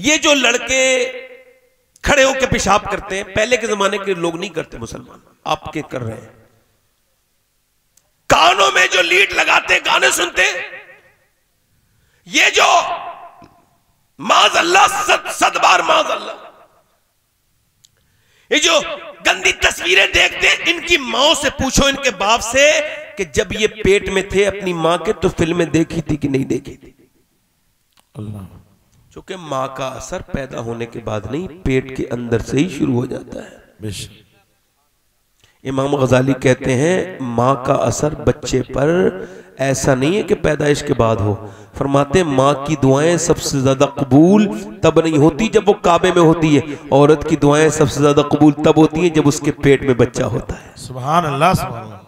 ये जो लड़के खड़े होकर पेशाब करते हैं, पहले के जमाने के लोग नहीं करते, मुसलमान आपके कर रहे हैं। कानों में जो लीड लगाते गाने सुनते, ये जो माज़ अल्लाह सद बार माज़ अल्लाह, ये जो गंदी तस्वीरें देखते हैं, इनकी माओ से पूछो, इनके बाप से, कि जब ये पेट में थे अपनी मां के तो फिल्में देखी थी कि नहीं देखी थी? अल्लाह। क्योंकि मां का असर पैदा होने के बाद नहीं, पेट के अंदर से ही शुरू हो जाता है। इमाम गजाली कहते हैं मां का असर बच्चे पर ऐसा नहीं है कि पैदाइश के बाद हो। फरमाते माँ की दुआएं सबसे ज्यादा कबूल तब नहीं होती जब वो काबे में होती है, औरत की दुआएं सबसे ज्यादा कबूल तब होती हैं जब उसके पेट में बच्चा होता है। सुभान अल्लाह, सुभान अल्लाह।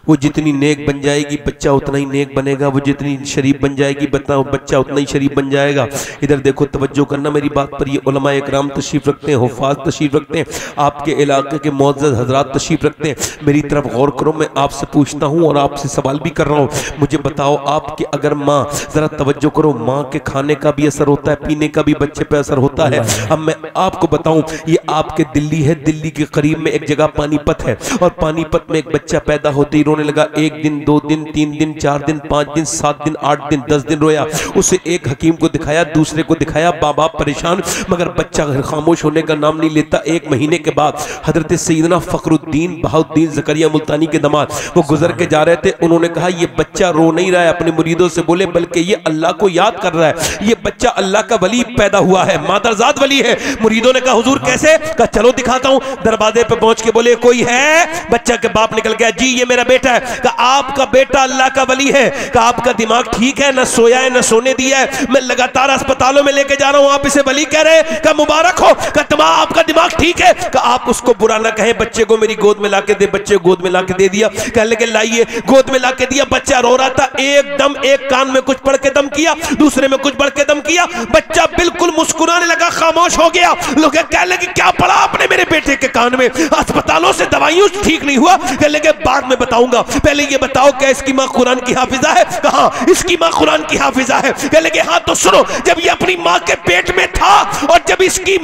वो जितनी नेक बन जाएगी बच्चा उतना ही नेक बनेगा, वो जितनी शरीफ बन जाएगी बच्चा उतना ही शरीफ बन जाएगा। इधर देखो, तवज्जो करना मेरी बात पर, ये उलमा इकराम तशरीफ रखते हैं, हुफ़ाज़ तशरीफ रखते हैं, आपके इलाके के मुअज़्ज़ज़ हज़रात तशरीफ रखते हैं। मेरी तरफ गौर करो, मैं आपसे पूछता हूँ और आपसे सवाल भी कर रहा हूँ, मुझे बताओ आपके अगर माँ, ज़रा तवज्जो करो, माँ के खाने का भी असर होता है, पीने का भी बच्चे पर असर होता है। अब मैं आपको बताऊँ, ये आपके दिल्ली है, दिल्ली के करीब में एक जगह पानीपत है, और पानीपत में एक बच्चा पैदा होते ही रोने लगा। 1 दिन 2 दिन 3 दिन 4 दिन 5 दिन 7 दिन 8 दिन 10 दिन रोया। उसे एक हकीम को दिखाया, दूसरे को दिखाया, बाबा परेशान, मगर बच्चा खामोश होने का नाम नहीं लेता। 1 महीने के बाद हजरत सैयदना फखरुद्दीन बहाउद्दीन ज़करिया मुल्तानी के दामाद वो गुजर के जा रहे थे, उन्होंने कहा ये बच्चा रो नहीं रहा है, अपने मुरीदों से बोले, बल्कि ये अल्लाह को याद कर रहा है, ये बच्चा अल्लाह का वली पैदा हुआ है, मादरजात वली है। मुरीदों ने कहा हुजूर कैसे? कहा चलो दिखाता हूं। दरवाजे पे पहुंच के बोले कोई है? बच्चा के बाप निकल गया, जी ये मेरा बेटा है। कहा आपका बेटा अल्लाह का वली है। कहा आपका दिमाग ठीक है? न सोया है न सोने दिया है, मैं लगातार अस्पतालों में लेके जा रहा हूं, आप इसे वली कह रहे हैं? कहा मुबारक हो। कहा आपका दिमाग ठीक है? कहा आप उसको बुरा ना कहें, बच्चे को मेरी गोद में लाके दे। बच्चे को गोद में लाके दे दिया, कहने लगे लाइए, गोद में लाके दिया। बच्चा रो रहा था, एकदम एक कान में कुछ पढ़ के दम किया, दूसरे में कुछ पढ़ के दम किया, बच्चा बिल्कुल मुस्कुराने लगा, खामोश हो गया। लोग कहने लगे क्या पढ़ा आपने मेरे बेटे के कान में? अस्पतालों से दवाइयों से ठीक नहीं हुआ। कहने लगे बाद में बताऊंगा, पहले ये बताओ क्या इसकी माँ कुरान की हाफिजा है? कहा इसकी माँ कुरान की हाफिजा है। कहने लगे हाँ तो सुनो, जब ये अपनी माँ के पेट में था और जब इसकी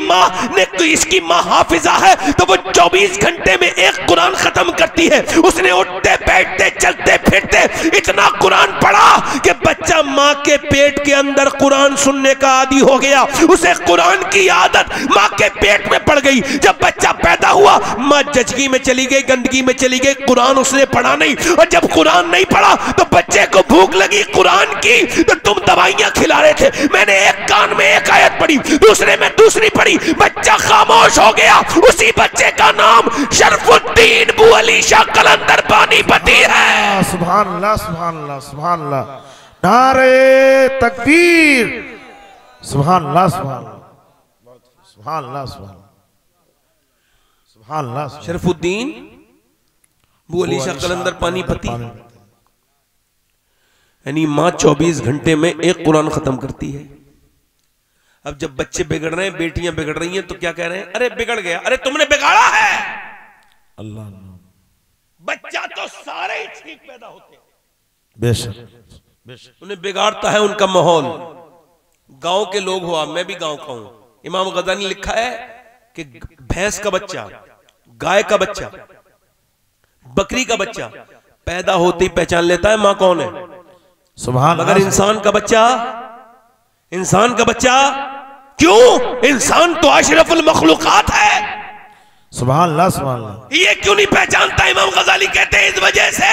माँ हाफिजा है तो वो 24 घंटे में एक कुरान खत्म करती है। उसने उठते बैठते चलते फिरते इतना कुरान पढ़ा कि बच्चा माँ के पेट के अंदर कुरान सुनने का आदी हो गया। उसे कुरान की आदत माँ के पेट में पड़ गई। जब बच्चा पैदा हुआ माँ जजगी में चली गई, गंदगी में चली गई, कुरान उसने पढ़ा नहीं। और जब कुरान नहीं पढ़ा तो बच्चे को भूख लगी कुरान की, तो तुम दवाइयां खिला रहे थे। मैंने एक कान में एक आयत पढ़ी, दूसरे में दूसरी पढ़ी, बच्चा खामोश हो गया। उसी बच्चे का नाम शरफुद्दीन बू अली शाह कलंदर पानीपती है। सुभान अल्लाह, सुभान अल्लाह, सुभान अल्लाह, नारे तकबीर, सुभान अल्लाह, सुभान अल्लाह, सुभान अल्लाह, सुभान अल्लाह। शरफुद्दीन बू अली शाह कलंदर पानीपती, यानी माँ 24 घंटे में एक कुरान खत्म करती है। अब जब बच्चे बिगड़ रहे हैं, बेटियां बिगड़ रही हैं, तो क्या कह रहे हैं? अरे बिगड़ गया, अरे तुमने बिगाड़ा है। अल्लाह, बच्चा तो सारे ही ठीक पैदा होते हैं, बेशक उन्हें बिगाड़ता है उनका माहौल। गांव के लोग हो आप, मैं भी गांव का हूं। इमाम गज़ाली ने लिखा है कि भैंस का बच्चा, गाय का बच्चा, बकरी का बच्चा पैदा होते ही पहचान लेता है मां कौन है। सुभान। मगर इंसान का बच्चा क्यों? इंसान तो अशरफुल मखलूकात है। सुभान अल्लाह, सुभान अल्लाह। ये क्यों नहीं पहचानता? इमाम गज़ाली कहते हैं इस वजह से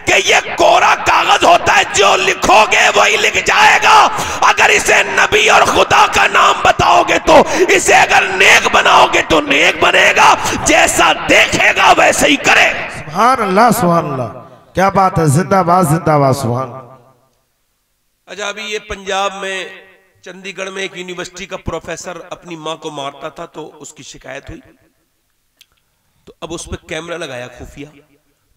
कि ये कोरा कागज होता है, जो लिखोगे वही लिख जाएगा। अगर इसे नबी और खुदा का नाम बताओगे तो इसे अगर नेक बनाओगे तो नेक बनेगा, जैसा देखेगा वैसे ही करे। सुभान अल्लाह, सुभान अल्लाह, क्या बात है, जिंदाबाद जिंदाबाद, सुभान। अच्छा, अभी ये पंजाब में चंडीगढ़ में एक यूनिवर्सिटी का प्रोफेसर अपनी मां को मारता था, तो उसकी शिकायत हुई, तो अब उस पर कैमरा लगाया खुफिया,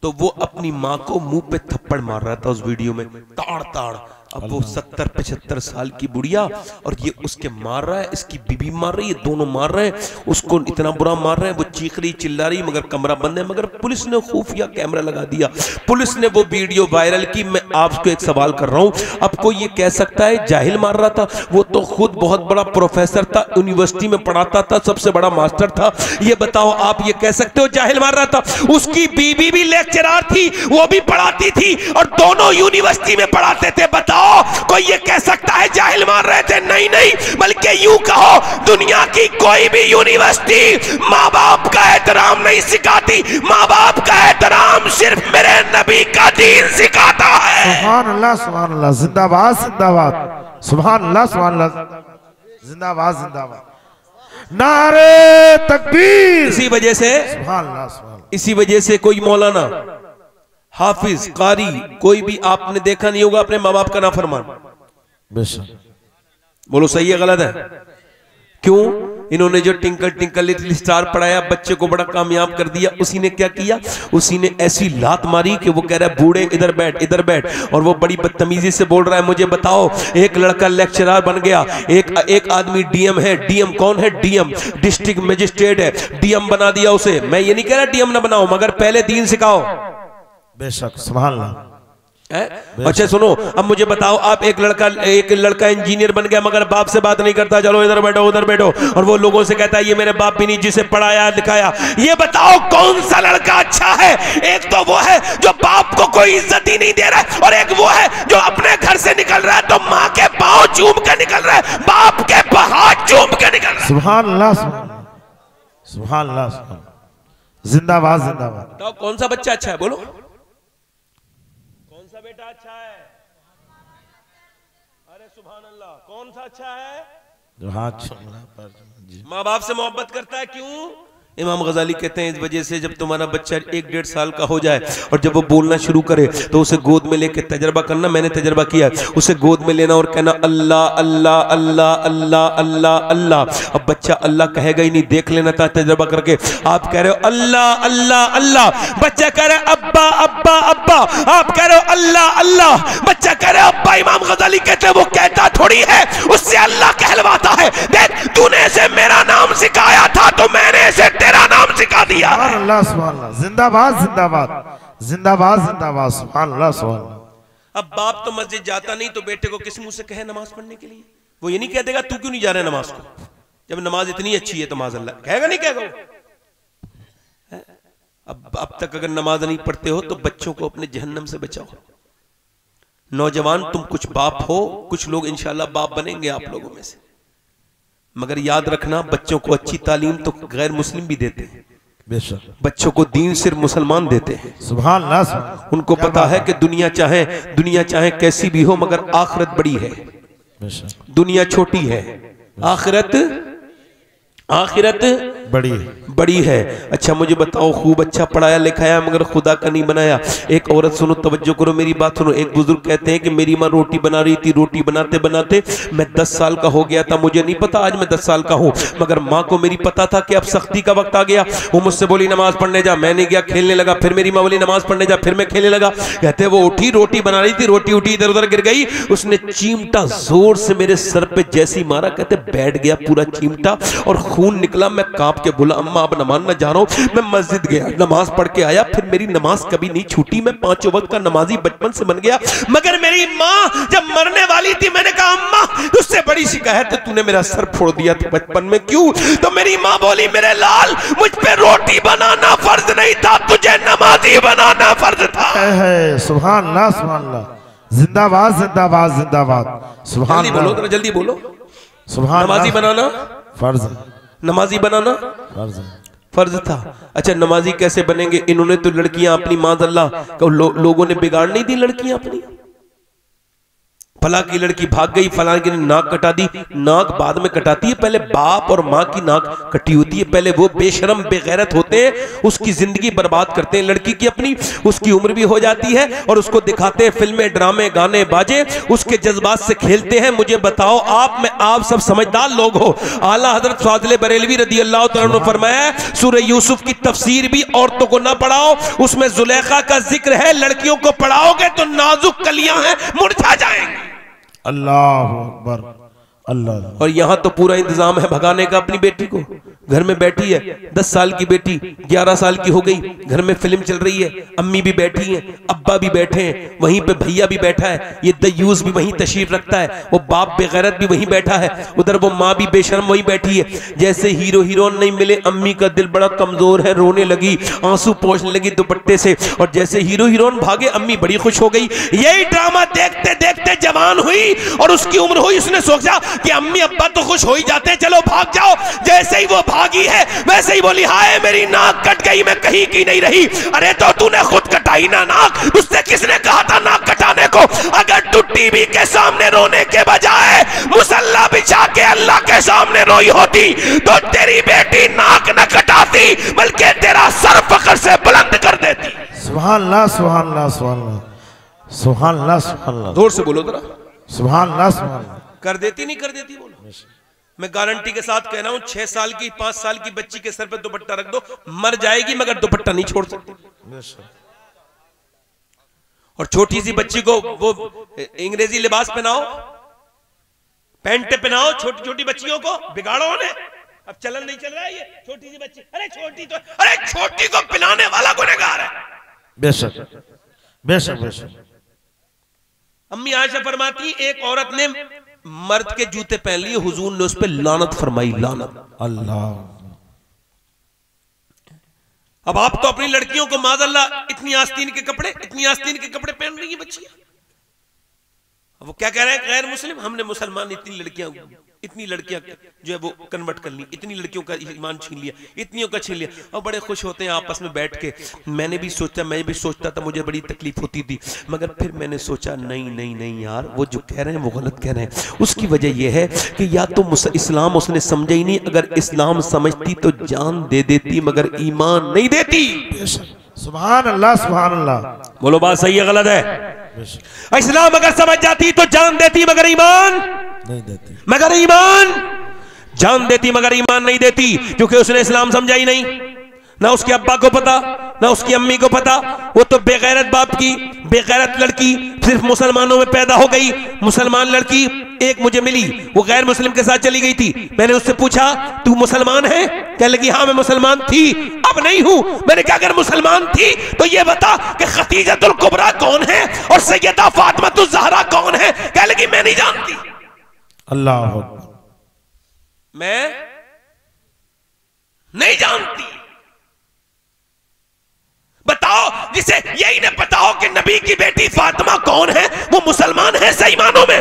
तो वो अपनी मां को मुंह पे थप्पड़ मार रहा था उस वीडियो में, ताड़ ताड़ अब वो 70-75 साल की बुढ़िया और ये उसके मार रहा है, इसकी बीबी मार रही है, दोनों मार रहे हैं उसको, इतना बुरा मार रहे हैं, वो चीख रही चिल्ला रही, मगर कमरा बंद है। मगर पुलिस ने खुफिया कैमरा लगा दिया, पुलिस ने वो वीडियो वायरल की। मैं आपको एक सवाल कर रहा हूं, अब कोई ये कह सकता है जाहिल मार रहा था? वो तो खुद बहुत बड़ा प्रोफेसर था, यूनिवर्सिटी में पढ़ाता था, सबसे बड़ा मास्टर था। ये बताओ आप ये कह सकते हो जाहिल मार रहा था? उसकी बीबी भी लेक्चरर थी, वो भी पढ़ाती थी और दोनों यूनिवर्सिटी में पढ़ाते थे। बताओ कोई ये कह सकता है जाहिल मार रहे थे? नहीं नहीं, बल्कि यूं कहो दुनिया की कोई भी यूनिवर्सिटी माँ बाप का एहतराम नहीं सिखाती, माँ बाप का एहतराम सिर्फ मेरे नबी का दीन सिखाता है। सुभान अल्लाह, सुभान अल्लाह, जिंदाबाद जिंदाबाद, सुभान अल्लाह, सुभान अल्लाह, जिंदाबाद जिंदाबाद, नारे तकबीर। इसी वजह से सुभान अल्लाह, सुभान अल्लाह, इसी वजह से कोई मौलाना, हाफिज, कारी, कोई भी आपने देखा नहीं होगा अपने माँ बाप का नाफरमान। बेशक, बोलो सही है गलत है? क्यों? इन्होंने जो टिंकल टिंकल लिटिल स्टार पढ़ाया, बच्चे को बड़ा कामयाब कर दिया। उसी ने क्या किया? उसी ने ऐसी लात मारी कि वो कह रहा है बूढ़े इधर बैठ इधर बैठ, और वो बड़ी बदतमीजी से बोल रहा है मुझे बताओ, एक लड़का लेक्चरर बन गया, एक आदमी डीएम है। डीएम कौन है? डीएम डिस्ट्रिक्ट मजिस्ट्रेट है, डीएम बना दिया उसे। मैं ये नहीं कह रहा डीएम ना बनाओ, मगर पहले दीन सिखाओ। बेशक, सुभान अल्लाह। अच्छा सुनो, अब मुझे बताओ, आप एक लड़का इंजीनियर बन गया, मगर बाप से बात नहीं करता, चलो इधर बैठो उधर बैठो, और वो लोगों से कहता है ये मेरे बाप भी नहीं जिसे पढ़ाया लिखाया। ये बताओ कौन सा लड़का अच्छा है? एक तो वो है जो बाप को कोई इज्जत ही नहीं दे रहा है, और एक वो है जो अपने घर से निकल रहा है तो माँ के पाँव चूम के निकल रहा है, बाप के हाथ चूम के निकल रहा है। सुभान अल्लाह, सुभान अल्लाह, जिंदाबाद जिंदाबाद। बताओ कौन सा बच्चा अच्छा है? बोलो बेटा अच्छा है? अरे सुभान अल्लाह, कौन सा अच्छा है? जो हाथ छोड़ा पर माँ बाप से मोहब्बत करता है। क्यों? इमाम गजाली कहते हैं इस वजह से जब तुम्हारा बच्चा 1-1.5 साल का हो जाए और जब वो बोलना शुरू करे तो उसे गोद में लेके तजर्बा करना, मैंने तजर्बा किया, उसे गोद में लेना और कहना अल्लाह अल्लाह अल्लाह अल्लाह अल्लाह अल्लाह। अब बच्चा अल्लाह कहेगा ही नहीं, देख लेना था तजर्बा करके। आप कह रहे हो अल्लाह अल्लाह अल्लाह, बच्चा कह रहे अब्बा अब्बा अब्बा, आप कह रहे हो अल्लाह अल्लाह, बच्चा कह रहे अब्बा। इमाम गजाली कहते हैं वो कहता थोड़ी है, उससे अल्लाह कहलवाता है। देख तूने इसे मेरा नाम सिखाया था तो मैंने इसे तेरा नाम सिखा दिया। सुभान अल्लाह, सुभान अल्लाह, जिंदाबाद जिंदाबाद, जिंदाबाद जिंदाबाद, सुभान अल्लाह, सुभान अल्लाह। अब बाप तो मस्जिद जाता नहीं तो बेटे को किस मुंह से कहे नमाज पढ़ने के लिए? वो ये नहीं कह देगा तू क्यों नहीं जा रहा है नमाज को, जब नमाज इतनी अच्छी है तो माज़अल्लाह कहेगा नहीं कहेगा? अब तक अगर नमाज नहीं पढ़ते हो तो बच्चों को अपने जहन्नम से बचाओ। नौजवान तुम कुछ बाप हो, कुछ लोग इंशाल्लाह बाप बनेंगे आप लोगों में से, मगर याद रखना बच्चों को अच्छी तालीम तो गैर मुस्लिम भी देते हैं, बेशक बच्चों को दीन सिर्फ मुसलमान देते हैं। सुभान अल्लाह। उनको पता है कि दुनिया चाहे कैसी भी हो मगर आखिरत बड़ी है, दुनिया छोटी है, आखिरत बड़ी है। अच्छा मुझे बताओ, खूब अच्छा पढ़ाया लिखाया मगर खुदा का नहीं बनाया। एक औरत, सुनो तवज्जो करो मेरी बात सुनो, एक बुजुर्ग कहते हैं कि मेरी माँ रोटी बना रही थी, रोटी बनाते बनाते मैं 10 साल का हो गया था। मुझे नहीं पता आज मैं 10 साल का हूँ, मगर माँ को मेरी पता था कि अब सख्ती का वक्त आ गया। वो मुझसे बोली नमाज पढ़ने जा, मैं नहीं गया, खेलने लगा। फिर मेरी माँ बोली नमाज पढ़ने जा, फिर मैं खेलने लगा। कहते वो उठी, रोटी बना रही थी, रोटी उठी इधर उधर गिर गई, उसने चिमटा जोर से मेरे सर पे जैसी मारा, कहते बैठ गया पूरा चिमटा और खून निकला। मैं कांप के बोला अम्मा अब नमाज न जा रहा हूं। मैं मस्जिद गया, नमाज पढ़ के आया, फिर मेरी नमाज कभी नहीं छूटी। मैं 5 वक्त का नमाजी बचपन से बन गया। मगर मेरी माँ जब मरने वाली थी, मैंने कहा अम्मा तुझसे बड़ी शिकायत है, तूने मेरा सर फोड़ दिया था बचपन में, क्यों? तो मेरी माँ बोली मेरे लाल, मुझ पे रोटी बनाना फर्ज नहीं था, तुझे नमाजी बनाना फर्ज था। सुभान अल्लाह, सुभान अल्लाह, जिंदाबाद जिंदाबाद जिंदाबाद, सुभान अल्लाह। बोलो जल्दी बोलो, सुभान नमाजी बनाना फर्ज, नमाजी बनाना फर्ज था। अच्छा नमाजी कैसे बनेंगे? इन्होंने तो लड़कियां अपनी माज़अल्लाह लोगों ने बिगाड़ नहीं दी लड़कियां अपनी। फला की लड़की भाग गई, फला की नाक कटा दी। नाक बाद में कटाती है, पहले बाप और माँ की नाक कटी होती है। पहले वो बेशरम बेगैरत होते हैं, उसकी जिंदगी बर्बाद करते हैं लड़की की अपनी। उसकी उम्र भी हो जाती है और उसको दिखाते हैं फिल्में ड्रामे गाने बाजे, उसके जज्बात से खेलते हैं। मुझे बताओ आप सब समझदार लोग हो। आला हजरत फाजिल बरेलवी रदी अल्लाह तआला अन्हु ने फरमाया सूरह यूसुफ की तफसीर भी औरतों को ना पढ़ाओ, उसमें जुलेखा का जिक्र है। लड़कियों को पढ़ाओगे तो नाजुक कलियां हैं, मुरझा जाएंगी। अल्लाह अकबर, अल्लाह। और यहाँ तो पूरा इंतजाम है भगाने का अपनी बेटी को। घर में बैठी है 10 साल की बेटी, 11 साल की हो गई, घर में फिल्म चल रही है, अम्मी भी बैठी हैं, अब्बा भी बैठे हैं, वहीं पे भैया भी बैठा है, ये दयूस भी वहीं तशरीफ रखता है, वो बाप बेगैरत भी वहीं बैठा है, उधर वो माँ भी बेशर्म वहीं बैठी है। जैसे हीरो हीरोइन नहीं मिले, अम्मी का दिल बड़ा कमजोर है, रोने लगी, आंसू पोंछने लगी दुपट्टे से। और जैसे हीरो हीरोइन भागे, अम्मी बड़ी खुश हो गई। यही ड्रामा देखते देखते जवान हुई और उसकी उम्र हुई। उसने सोचा कि अम्मी अब्बा तो खुश हो ही जाते हैं, चलो भाग जाओ। जैसे ही वो भागी है वैसे ही बोली, हाय मेरी नाक कट गई, मैं कहीं की नहीं रही। अरे तो तूने खुद कटाई ना नाक, उससे किसने कहा था नाक कटाने को? अगर तू टीवी के सामने रोने के बजाय मुसल्ला बिछा के अल्लाह के सामने रोई होती तो तेरी बेटी नाक न कटाती बल्कि तेरा सर फख्र से बुलंद कर देती। सुभान अल्लाह, सुभान अल्लाह, सुभान अल्लाह, सुभान अल्लाह, सुभान अल्लाह। जोर से बोलो जरा। सुभान अल्लाह, सुभान अल्लाह। कर देती नहीं कर देती बोलो। मैं गारंटी के साथ कह रहा हूं, 6 साल की 5 साल की बच्ची के सर पे दुपट्टा रख दो, मर जाएगी मगर दुपट्टा नहीं छोड़ सकती। और छोटी सी बच्ची को वो अंग्रेजी लिबास पहनाओ, पैंट पहनाओ, छोटी छोटी बच्चियों को बिगाड़ो उन्हें। अब चलन नहीं चल रहा है ये छोटी सी बच्ची, अरे छोटी को पिलाने वाला गुनहगार है। बेशक बेशक बेशक। अम्मी आयशा फरमाती, एक औरत ने मर्द के जूते पहन लिए, हुजूर ने उस पर लानत फरमाई, लानत। अल्लाह। अब आप तो अपनी लड़कियों को माज़अल्लाह इतनी आस्तीन के कपड़े पहन रही है बच्चियां। अब वो क्या कह रहे हैं, गैर मुस्लिम, हमने मुसलमान इतनी लड़कियां जो है वो कन्वर्ट कर ली, इतनी लड़कियों का ईमान छीन लिया, इतनियों का छीन लिया, और बड़े खुश होते हैं आपस में बैठ के। मैं भी सोचता था, मुझे बड़ी तकलीफ होती थी, मगर फिर मैंने सोचा नहीं यार, वो जो कह रहे हैं वो गलत कह रहे हैं। उसकी वजह यह है कि या तो इस्लाम उसने समझा ही नहीं, अगर इस्लाम समझती तो जान दे देती मगर ईमान नहीं देती। सुभान अल्लाह, सुभान अल्लाह। बोलो बात सही है गलत है? इस्लाम अगर समझ जाती तो जान देती मगर ईमान नहीं देती, जान देती मगर ईमान नहीं देती, क्योंकि उसने इस्लाम समझा ही नहीं। ना उसके अब्बा को पता, ना उसकी अम्मी को पता। वो तो बेगैरत बाप की बेगैरत लड़की, सिर्फ मुसलमानों में पैदा हो गई। मुसलमान लड़की एक मुझे मिली, वो गैर मुस्लिम के साथ चली गई थी। मैंने उससे पूछा, तू मुसलमान है? कहने लगी, हाँ मैं मुसलमान थी, अब नहीं हूं। मैंने कहा, अगर मुसलमान थी तो ये बता कि खतीजतुल कुबरा कौन है और सैयदा फातिमातुज़ ज़हरा कौन है? कहने लगी, मैं नहीं जानती। अल्लाह, मैं नहीं जानती। बताओ, जिसे यही न पता हो कि नबी की बेटी फातिमा कौन है, वो मुसलमान है सही मानों में।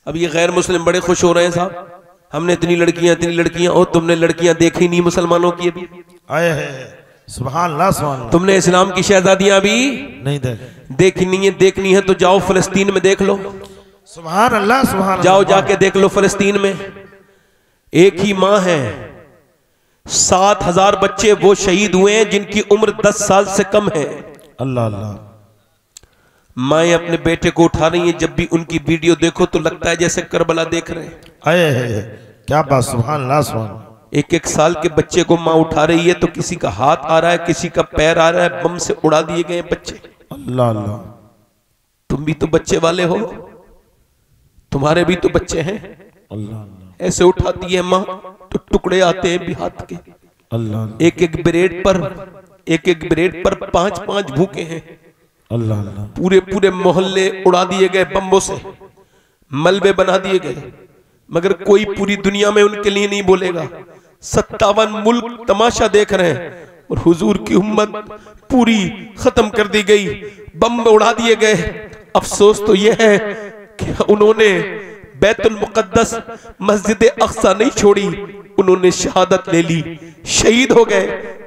अब ये गैर मुस्लिम बड़े खुश हो रहे हैं, साहब हमने इतनी लड़कियां, और तुमने लड़कियां देखी नहीं मुसलमानों की अभी। आए है सुभान अल्लाह, सुभान अल्लाह। तुमने इस्लाम की शहजादियां भी नहीं देखनी है तो जाओ फलस्तीन में देख लो। सुभान अल्लाह, सुभान अल्लाह। जाओ जाके देख लो फलस्तीन में। एक ही माँ है, 7,000 बच्चे वो शहीद हुए हैं जिनकी उम्र 10 साल से कम है। अल्लाह अल्लाह। माएं अपने बेटे को उठा रही हैं, जब भी उनकी वीडियो देखो तो लगता है जैसे करबला देख रहे हैं। आए है क्या बात, सुभान अल्लाह, सुभान। एक साल के बच्चे को माँ उठा रही है तो किसी का हाथ आ रहा है, किसी का पैर आ रहा है, बम से उड़ा दिए गए बच्चे। अल्लाह अल्लाह। तुम भी तो बच्चे वाले हो, तुम्हारे भी तो बच्चे हैं। अल्लाह। ऐसे उठाती है माँ तो टुकड़े आते हैं भी हाथ के। अल्लाह। एक ब्रेड पर 5-5 भूखे हैं। अल्लाह अल्लाह। पूरे मोहल्ले उड़ा दिए गए बम्बों से, मलबे बना दिए गए, मगर कोई पूरी दुनिया में उनके लिए नहीं बोलेगा। 57 मुल्क तमाशा देख रहे हैं और हुजूर की उम्मत पूरी खत्म कर दी गई, बम उड़ा दिए गए। अफसोस तो यह है कि उन्होंने बैतुल मुक़द्दस मस्जिद अक़सा नहीं छोड़ी, उन्होंने शहादत ले ली, शहीद हो गए,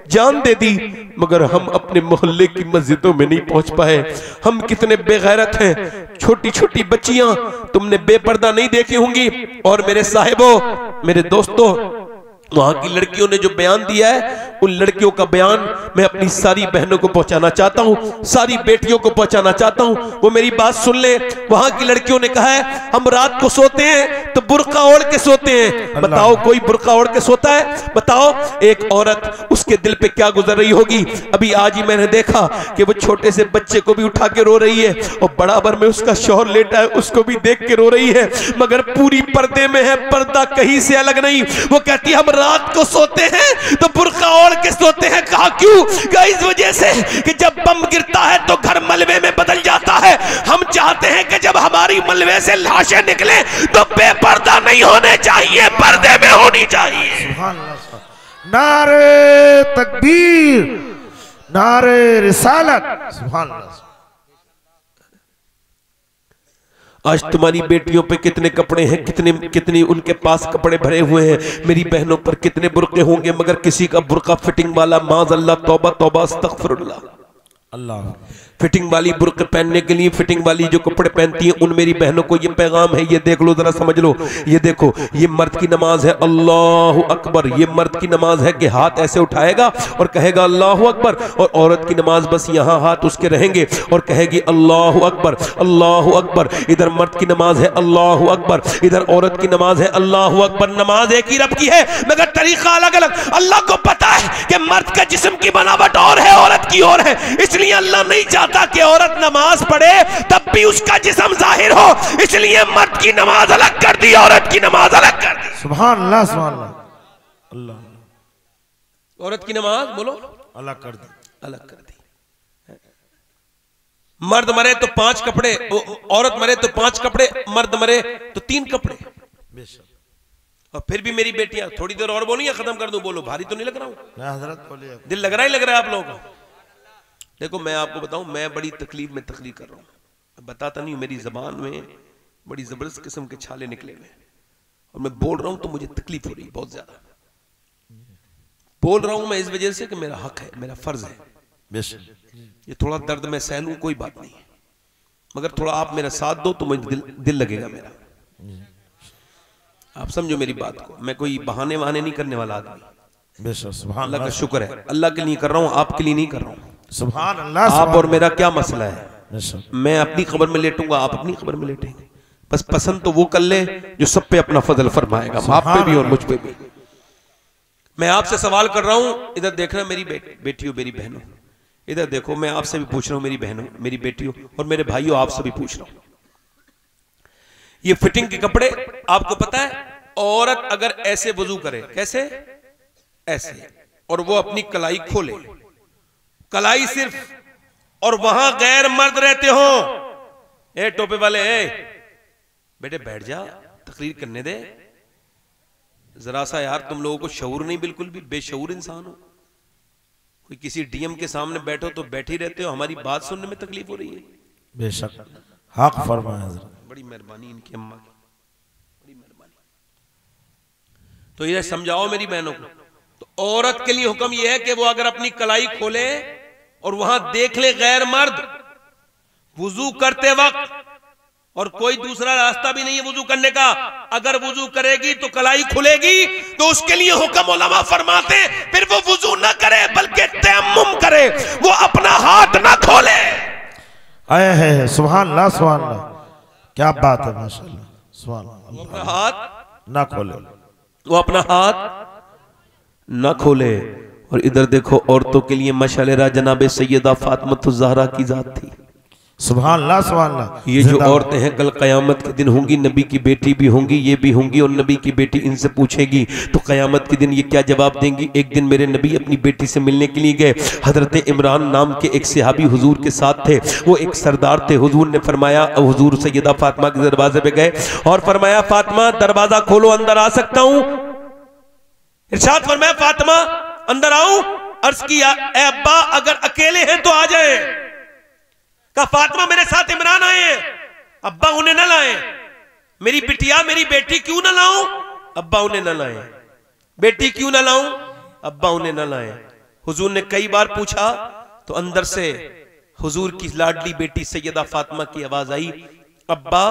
जान दे दी, मगर हम अपने मोहल्ले की मस्जिदों में नहीं पहुंच पाए। हम कितने बेगैरत हैं। छोटी छोटी बच्चियां तुमने बेपर्दा नहीं देखी होंगी। और मेरे साहिबों, मेरे दोस्तों, वहां की लड़कियों ने जो बयान दिया है, उन लड़कियों का बयान मैं अपनी सारी बहनों को पहुंचाना चाहता हूं, सारी बेटियों को पहुंचाना चाहता हूं, वो मेरी बात सुन ले। वहां की लड़कियों ने कहा है हम रात को सोते हैं तो बुर्का ओढ़ के सोते हैं। बताओ कोई बुर्का ओढ़ के सोता है? बताओ एक औरत, उसके दिल पे क्या गुजर रही होगी। अभी आज ही मैंने देखा कि वो छोटे से बच्चे को भी उठा के रो रही है और बराबर में उसका शौहर लेटा है, उसको भी देख के रो रही है, मगर पूरी पर्दे में है, पर्दा कहीं से अलग नहीं। वो कहती है हम रात को सोते हैं तो बुर्का ओढ़ के सोते हैं। कहा क्यों? कहा इस वजह से कि जब बम गिरता है तो घर मलबे में बदल जाता है। हम चाहते हैं कि जब हमारी मलबे से लाशें निकले तो बेपर्दा नहीं होने चाहिए, पर्दे में होनी चाहिए। सुभान अल्लाह। नारे तकबीर, नारे रिसालत। सुभान अल्लाह। आज तुम्हारी बेटियों पे कितने कपड़े हैं, कितनी उनके पास कपड़े भरे हुए हैं। मेरी बहनों पर कितने बुर्के होंगे, मगर किसी का बुर्का फिटिंग वाला, माज़ अल्लाह, तौबा तौबा अस्तगफिरुल्लाह। अल्लाह फिटिंग वाली बुर्के पहनने के लिए, फिटिंग वाली जो कपड़े पहनती हैं, उन मेरी बहनों को ये पैगाम है, ये देख लो जरा, समझ लो। ये देखो, ये मर्द की नमाज है, अल्लाह अकबर। ये मर्द की नमाज है कि हाथ ऐसे उठाएगा और कहेगा अल्लाह अकबर, और औरत की नमाज बस यहाँ हाथ उसके रहेंगे और कहेगी अल्लाह अकबर, अल्लाह अकबर। इधर मर्द की नमाज है अल्लाह अकबर, इधर औरत की नमाज है अल्लाह अकबर। नमाज एक ही रब की है मगर तरीका अलग अलग। अल्लाह को पता है कि मर्द का जिस्म की बनावट और है, औरत की और है, इसलिए अल्लाह नहीं चाहता कि औरत नमाज पढ़े तब भी उसका जिस्म जाहिर हो, इसलिए मर्द की नमाज अलग कर दी, औरत की नमाज अलग कर दी। सुभान अल्लाह, सुभान अल्लाह। अल्लाह औरत की नमाज बोलो अलग कर दी, अलग कर दी। मर्द मरे तो 5 कपड़े, औरत मरे तो 5 कपड़े, मर्द मरे तो 3 कपड़े। और फिर भी मेरी बेटियां, थोड़ी देर और बोली या खत्म कर दूं? बोलो, भारी तो नहीं लग रहा हूं? हजरत बोलिए। दिल लग रहा ही लग रहा है आप लोगों को। देखो मैं आपको बताऊं, मैं बड़ी तकलीफ में तकलीफ कर रहा हूं, बताता नहीं हूं। मेरी जबान में बड़ी जबरदस्त किस्म के छाले निकले हुए और मैं बोल रहा हूं तो मुझे तकलीफ हो रही है बहुत ज्यादा। बोल रहा हूं मैं इस वजह से कि मेरा हक है, मेरा फर्ज है। ये थोड़ा दर्द में सह लूं कोई बात नहीं है, मगर थोड़ा आप मेरा साथ दो तो मुझे दिल लगेगा मेरा। आप समझो मेरी बात को, मैं कोई बहाने वहाने नहीं करने वाला आदमी। अल्लाह का शुक्र है, अल्लाह के लिए कर रहा हूं, आपके लिए नहीं कर रहा हूं। सुभान अल्लाह। आप और मेरा क्या मसला है? मैं अपनी खबर में लेटूंगा, आप अपनी खबर में लेटेंगे। बस पसंद तो वो कर ले जो सब पे अपना फजल फरमाएगा, आप पे भी और मुझ पे भी। मैं आपसे सवाल कर रहा हूं, इधर देखना मेरी बेटियों, मेरी बहनों, इधर देखो। मैं आपसे भी पूछ रहा हूं, मेरी बहनों, मेरी बेटियों और मेरे भाइयों, आपसे भी पूछ रहा हूं। ये फिटिंग के कपड़े, आपको पता है औरत अगर ऐसे वजू करे, कैसे? ऐसे, और वो अपनी कलाई खोले, कलाई सिर्फ, और वहां गैर मर्द रहते हो। ए टोपे वाले, बेटे बैठ जा, तकरीर करने दे जरा सा यार। तुम लोगों को शऊर नहीं, बिल्कुल भी बेशऊर इंसान हो। कोई किसी डीएम के सामने बैठो तो बैठे रहते हो, हमारी बात सुनने में तकलीफ हो रही है। बेशक हक फरमाया, बड़ी मेहरबानी इनकी अम्मा की, बड़ी मेहरबानी। तो ये समझाओ मेरी बहनों को। तो औरत के लिए हुक्म यह है कि वो अगर अपनी कलाई खोले और वहां देख ले गैर मर्द वुजू करते वक्त, और कोई दूसरा रास्ता भी नहीं है वुजू करने का, अगर वुजू करेगी तो कलाई खुलेगी, तो उसके लिए हुक्म उलमा फरमाते फिर वो वुजू ना करे बल्कि तयम्मुम करे, वो अपना हाथ ना खोले। आए है सुभान अल्लाह, सुभान अल्लाह, क्या बात है, माशाअल्लाह, सुभान अल्लाह। अपना हाथ ना खोले, वो अपना हाथ ना खोले। और इधर देखो, औरतों के लिए मशालेरा जनाब सैयदा फातिमा ज़हरा की जात थी। सुभान अल्लाह, सुभान अल्लाह। ये जो औरतें हैं कल क़यामत के दिन होंगी, नबी की बेटी भी होंगी, ये भी होंगी, और नबी की बेटी इनसे पूछेगी तो क़यामत के दिन ये क्या जवाब देंगी? एक दिन मेरे नबी अपनी बेटी से मिलने के लिए गए। हजरत इमरान नाम के एक सहाबी हुजूर के साथ थे, वो एक सरदार थे। हुजूर ने फरमाया, हुजूर सैयदा फातिमा के दरवाजे पे गए और फरमाया फातिमा दरवाजा खोलो, अंदर आ सकता हूँ? इरशाद फरमाया फातिमा अंदर आऊं? अर्ज किया ए अब्बा अगर अकेले हैं तो आ जाए। कहा फातिमा मेरे साथ इमरान आए हैं, अब्बा उन्हें न लाए। मेरी बिटिया, मेरी बेटी क्यों ना लाऊं? अब्बा उन्हें न लाए। बेटी क्यों ना लाऊं? अब्बा उन्हें न लाए। हुजूर ने कई बार पूछा तो अंदर से हुजूर की लाडली बेटी सैयदा फातिमा की आवाज आई, अब्बा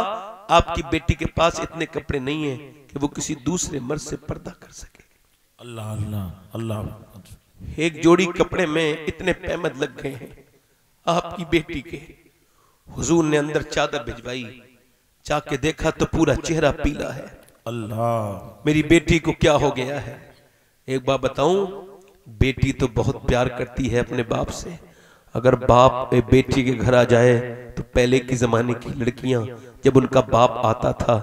आपकी बेटी के पास इतने कपड़े नहीं है कि वो किसी दूसरे मर्द से पर्दा कर सके। अल्लाह अल्लाह अल्लाह। एक जोड़ी कपड़े में इतने पैमद लग गए हैं आपकी बेटी के। हुजूर ने अंदर चादर भिजवाई, जाके देखा तो पूरा चेहरा पीला है। अल्लाह, मेरी बेटी को क्या हो गया है? एक बात बताऊं, बेटी तो बहुत प्यार करती है अपने बाप से। अगर बाप बेटी के घर आ जाए तो पहले के जमाने की लड़कियां जब उनका बाप आता था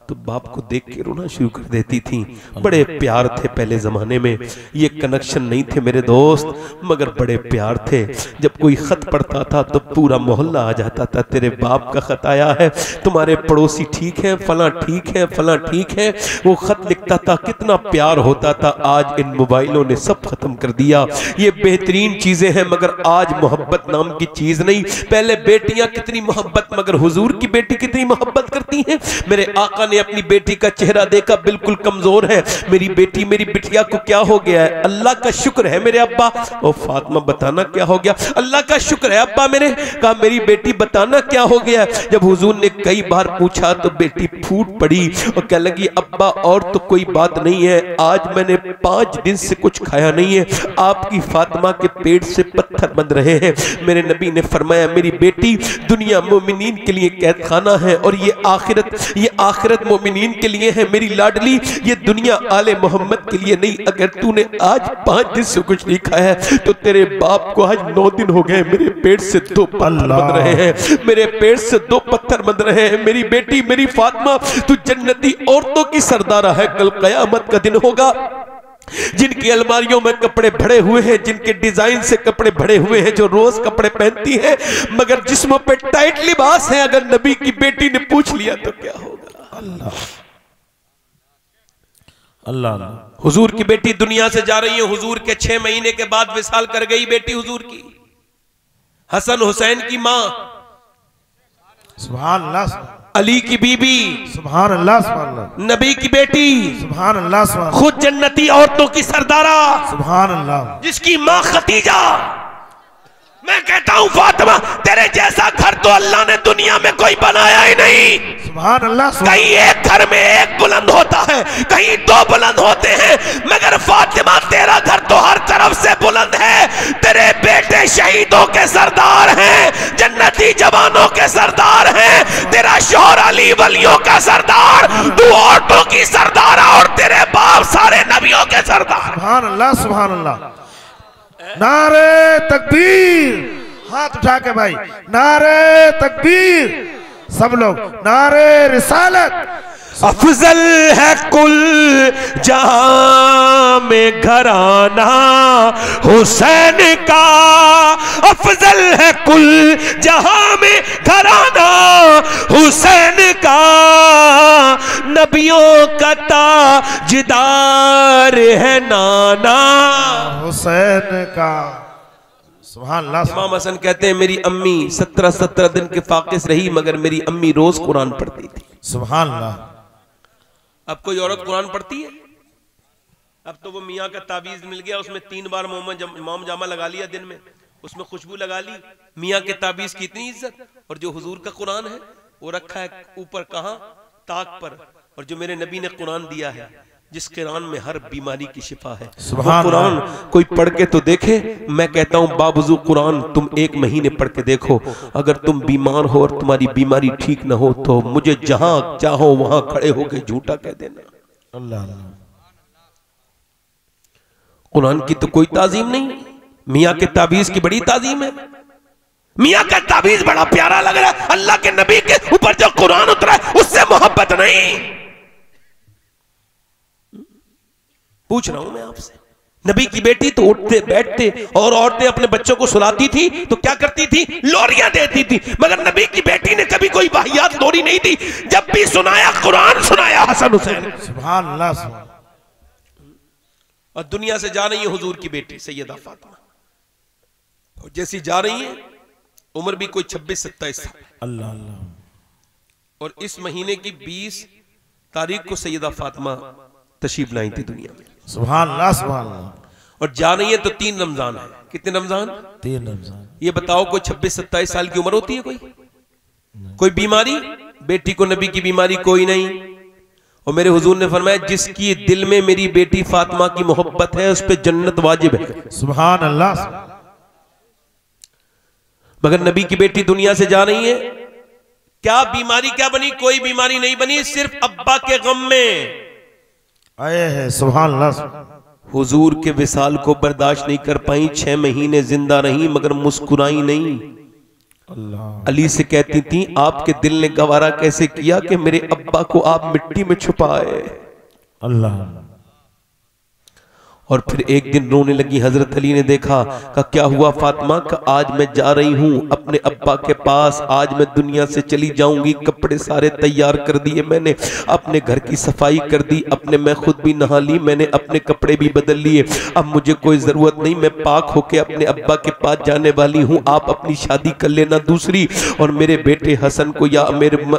तो बाप को देख के रोना शुरू कर देती थी। बड़े प्यार थे पहले जमाने में, ये कनेक्शन नहीं थे मेरे दोस्त, मगर बड़े प्यार थे। जब कोई खत पढ़ता था तो पूरा मोहल्ला आ जाता था, तेरे बाप का खत आया है, तुम्हारे पड़ोसी ठीक है, फला ठीक है, फला ठीक है। वो खत लिखता था, कितना प्यार होता था। आज इन मोबाइलों ने सब खत्म कर दिया। ये बेहतरीन चीजें हैं मगर आज मोहब्बत नाम की चीज नहीं। पहले बेटियां कितनी मोहब्बत, मगर हुजूर की बेटी कितनी मोहब्बत करती है। मेरे आका ने अपनी बेटी का चेहरा देखा, बिल्कुल कमजोर है। मेरी बेटी, मेरी बिटिया को क्या हो गया है? अल्लाह का शुक्र है मेरे अब्बा। ओ फातिमा बताना क्या हो गया? अल्लाह का शुक्र है अब्बा मेरे। कहा मेरी बेटी बताना क्या हो गया? जब हुजूर ने कई बार पूछा तो बेटी फूट पड़ी और कह लगी अब्बा और तो कोई बात नहीं है, आज मैंने 5 दिन से कुछ खाया नहीं है, आपकी फातिमा के पेट से पत्थर बन रहे हैं। मेरे नबी ने फरमाया मेरी बेटी दुनिया मोमिनीन के लिए कैद खाना है और ये आखिरत मोमिनीन के लिए है मेरी लाडली, ये दुनिया आले मोहम्मद के लिए नहीं। अगर तूने आज 5 दिन से कुछ नहीं खाया है तो तेरे बाप को आज 9 दिन हो गए मेरे पेट से 2 पत्थर बन रहे हैं, मेरे पेट से 2 पत्थर बन रहे हैं। मेरी बेटी, मेरी फातिमा, तू जन्नती औरतों की सरदारा है। कल कयामत का दिन होगा, जिनकी अलमारियों में कपड़े भरे हुए हैं, जिनके डिजाइन से कपड़े भरे हुए हैं, जो रोज कपड़े पहनती हैं मगर जिस्मों पे टाइट लिबास है, अगर नबी की बेटी ने पूछ लिया तो क्या होगा? अल्लाह अल्लाह। हुजूर की बेटी दुनिया से जा रही है। हुजूर के 6 महीने के बाद विसाल कर गई बेटी हुजूर की, हसन हुसैन की मां, सुभान अल्लाह, अली की बीबी, सुभान अल्लाह, सुभान अल्लाह, नबी की बेटी, सुभान अल्लाह, सुभान अल्लाह, खुद जन्नती औरतों की सरदारा, सुभान अल्लाह, जिसकी मां खदीजा। मैं कहता हूं फातिमा, तेरे जैसा घर तो अल्लाह ने दुनिया में कोई बनाया ही नहीं। सुभान अल्लाह। कहीं एक घर में एक बुलंद होता है, कहीं 2 बुलंद होते हैं, मगर फातिमा तेरा घर तो हर तरफ से बुलंद है। तेरे बेटे शहीदों के सरदार हैं, जन्नती जवानों के सरदार हैं, तेरा शौहर अली वलियों का सरदार, तू औरतों की सरदार और तेरे बाप सारे नबियों के सरदार। सुभान अल्लाह, सुभान अल्लाह। नारे तकबीर, हाथ उठा के भाई, नारे तकबीर, सब लोग नारे रिसालत। अफजल है कुल जहां में घराना हुसैन का, अफजल है कुल जहां में घराना हुसैन का, नबियों का ताजदार है नाना हुसैन का। सुभान अल्लाह। इमाम हसन कहते हैं मेरी अम्मी 17 दिन के फाकिस रही मगर मेरी अम्मी रोज कुरान पढ़ती थी। सुभान अल्लाह। अब कोई औरत कुरान पढ़ती है? अब तो वो मियाँ का ताबीज मिल गया, उसमें 3 बार मोम जामा लगा लिया दिन में, उसमें खुशबू लगा ली। मियाँ के ताबीज की इतनी इज्जत, और जो हुजूर का कुरान है वो रखा है ऊपर, कहाँ? ताक पर। और जो मेरे नबी ने कुरान दिया है, जिस कुरान में हर बीमारी की शिफा है, वो कुरान कोई पढ़ के तो देखे। मैं कहता हूँ बावजूद कुरान तुम 1 महीने पढ़ के देखो, अगर तुम बीमार हो और तुम्हारी बीमारी ठीक ना हो तो मुझे जहां चाहो वहां खड़े होकर झूठा कह देना। अल्लाह। कुरान की तो कोई ताजीम नहीं, मियाँ के ताबीज की बड़ी ताजीम है। मियाँ का ताबीज बड़ा प्यारा लग रहा है, अल्लाह के नबी के ऊपर जो कुरान उतरा है उससे मोहब्बत नहीं। पूछ रहा हूं मैं आपसे, नबी की बेटी तो उठते बैठते और औरतें अपने बच्चों को सुलाती थी तो क्या करती थी? लोरियां देती थी, मगर नबी की बेटी ने कभी कोई वाहियात लोरी नहीं दी। जब भी सुनाया कुरान सुनाया हसन हुसैन। सुभान अल्लाह। और दुनिया से जा रही है हुजूर की बेटी सैयदा फातिमा, और जैसी जा रही है उम्र भी कोई 26-27 साल। अल्लाह अल्लाह। और इस महीने की 20 तारीख को सैयदा फातिमा तशरीफ लाई थी दुनिया में। सुभान अल्लाह, सुभान अल्लाह। और जा रही है तो 3 रमजान है। कितने रमजान? 3 रमजान। ये बताओ कोई 26-27 साल की उम्र होती है? कोई बीमारी? बेटी को नबी की बीमारी कोई नहीं। और मेरे हुजूर ने फरमाया जिसकी दिल में मेरी बेटी फातिमा की मोहब्बत है उस पर जन्नत वाजिब है। सुभान अल्लाह। मगर नबी की बेटी दुनिया से जा रही है, क्या बीमारी क्या बनी? कोई बीमारी नहीं बनी, सिर्फ अब्बा के गम में आए हैं। सुभान अल्लाह। हुजूर के विसाल को बर्दाश्त नहीं कर पाई, 6 महीने जिंदा रही मगर मुस्कुराई नहीं। अल्लाह। अली से कहती थी आपके दिल ने गवारा कैसे किया कि मेरे अब्बा को आप मिट्टी में छुपाए। अल्लाह। और फिर एक दिन रोने लगी। हजरत अली ने देखा, का क्या हुआ फातिमा? का आज मैं जा रही हूँ अपने अब्बा के पास, आज मैं दुनिया से चली जाऊंगी। कपड़े सारे तैयार कर दिए मैंने, अपने घर की सफाई कर दी, अपने मैं खुद भी नहा ली, मैंने अपने कपड़े भी बदल लिए। अब मुझे कोई जरूरत नहीं, मैं पाक होके अपने अब्बा के पास जाने वाली हूँ। आप अपनी शादी कर लेना दूसरी, और मेरे बेटे हसन को या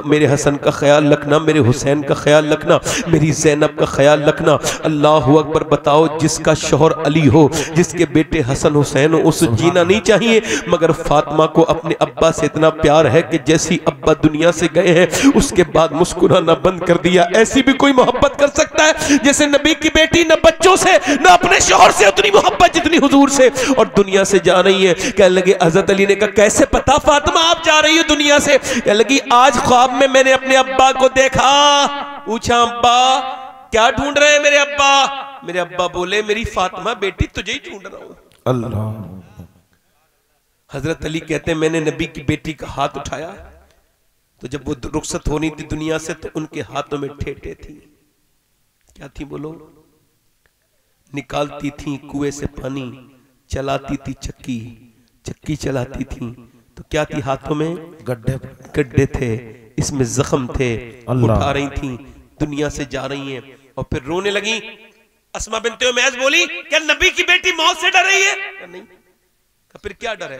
मेरे हसन का ख्याल रखना, मेरे हुसैन का ख्याल रखना, मेरी ज़ैनब का ख्याल रखना। अल्लाह अकबर। बताओ, जिसका शौहर अली हो, जिसके बेटे हसन हुसैन हो, उसे जीना नहीं चाहिए। मगर फातिमा को अपने अब्बा से इतना प्यार है कि जैसी अब्बा दुनिया से गए हैं उसके बाद मुस्कुराना बंद कर दिया। ऐसी भी कोई मोहब्बत कर सकता है? जैसे नबी की बेटी न बच्चों से न अपने शौहर से उतनी मोहब्बत जितनी हुजूर से, और दुनिया से जा रही है। कहने लगे, हजरत अली ने कहा कैसे पता फातिमा आप जा रही हो दुनिया से? कहने लगी, आज ख्वाब में मैंने अपने अब्बा को देखा। पूछा, अब्बा क्या ढूंढ रहे हैं मेरे अब्बा? मेरे अब्बा बोले, मेरी फातिमा बेटी तुझे ही ढूंढ रहा हूं। अल्लाह। हजरत अली कहते हैं मैंने नबी की बेटी का हाथ उठाया, तो जब वो रुखसत होनी थी दुनिया से तो उनके हाथों में ठेठे थी। क्या थी बोलो? निकालती थी कुएं से पानी, चलाती थी चक्की, चक्की चलाती थी तो क्या थी हाथों में? गड्ढे थे, इसमें जख्म थे। उठा रही थी, दुनिया से जा रही हैं। और फिर रोने लगी। अस्मा बिन्ते उमैस बोली, क्या नबी की बेटी मौत से डर रही है? नहीं। फिर क्या डर है?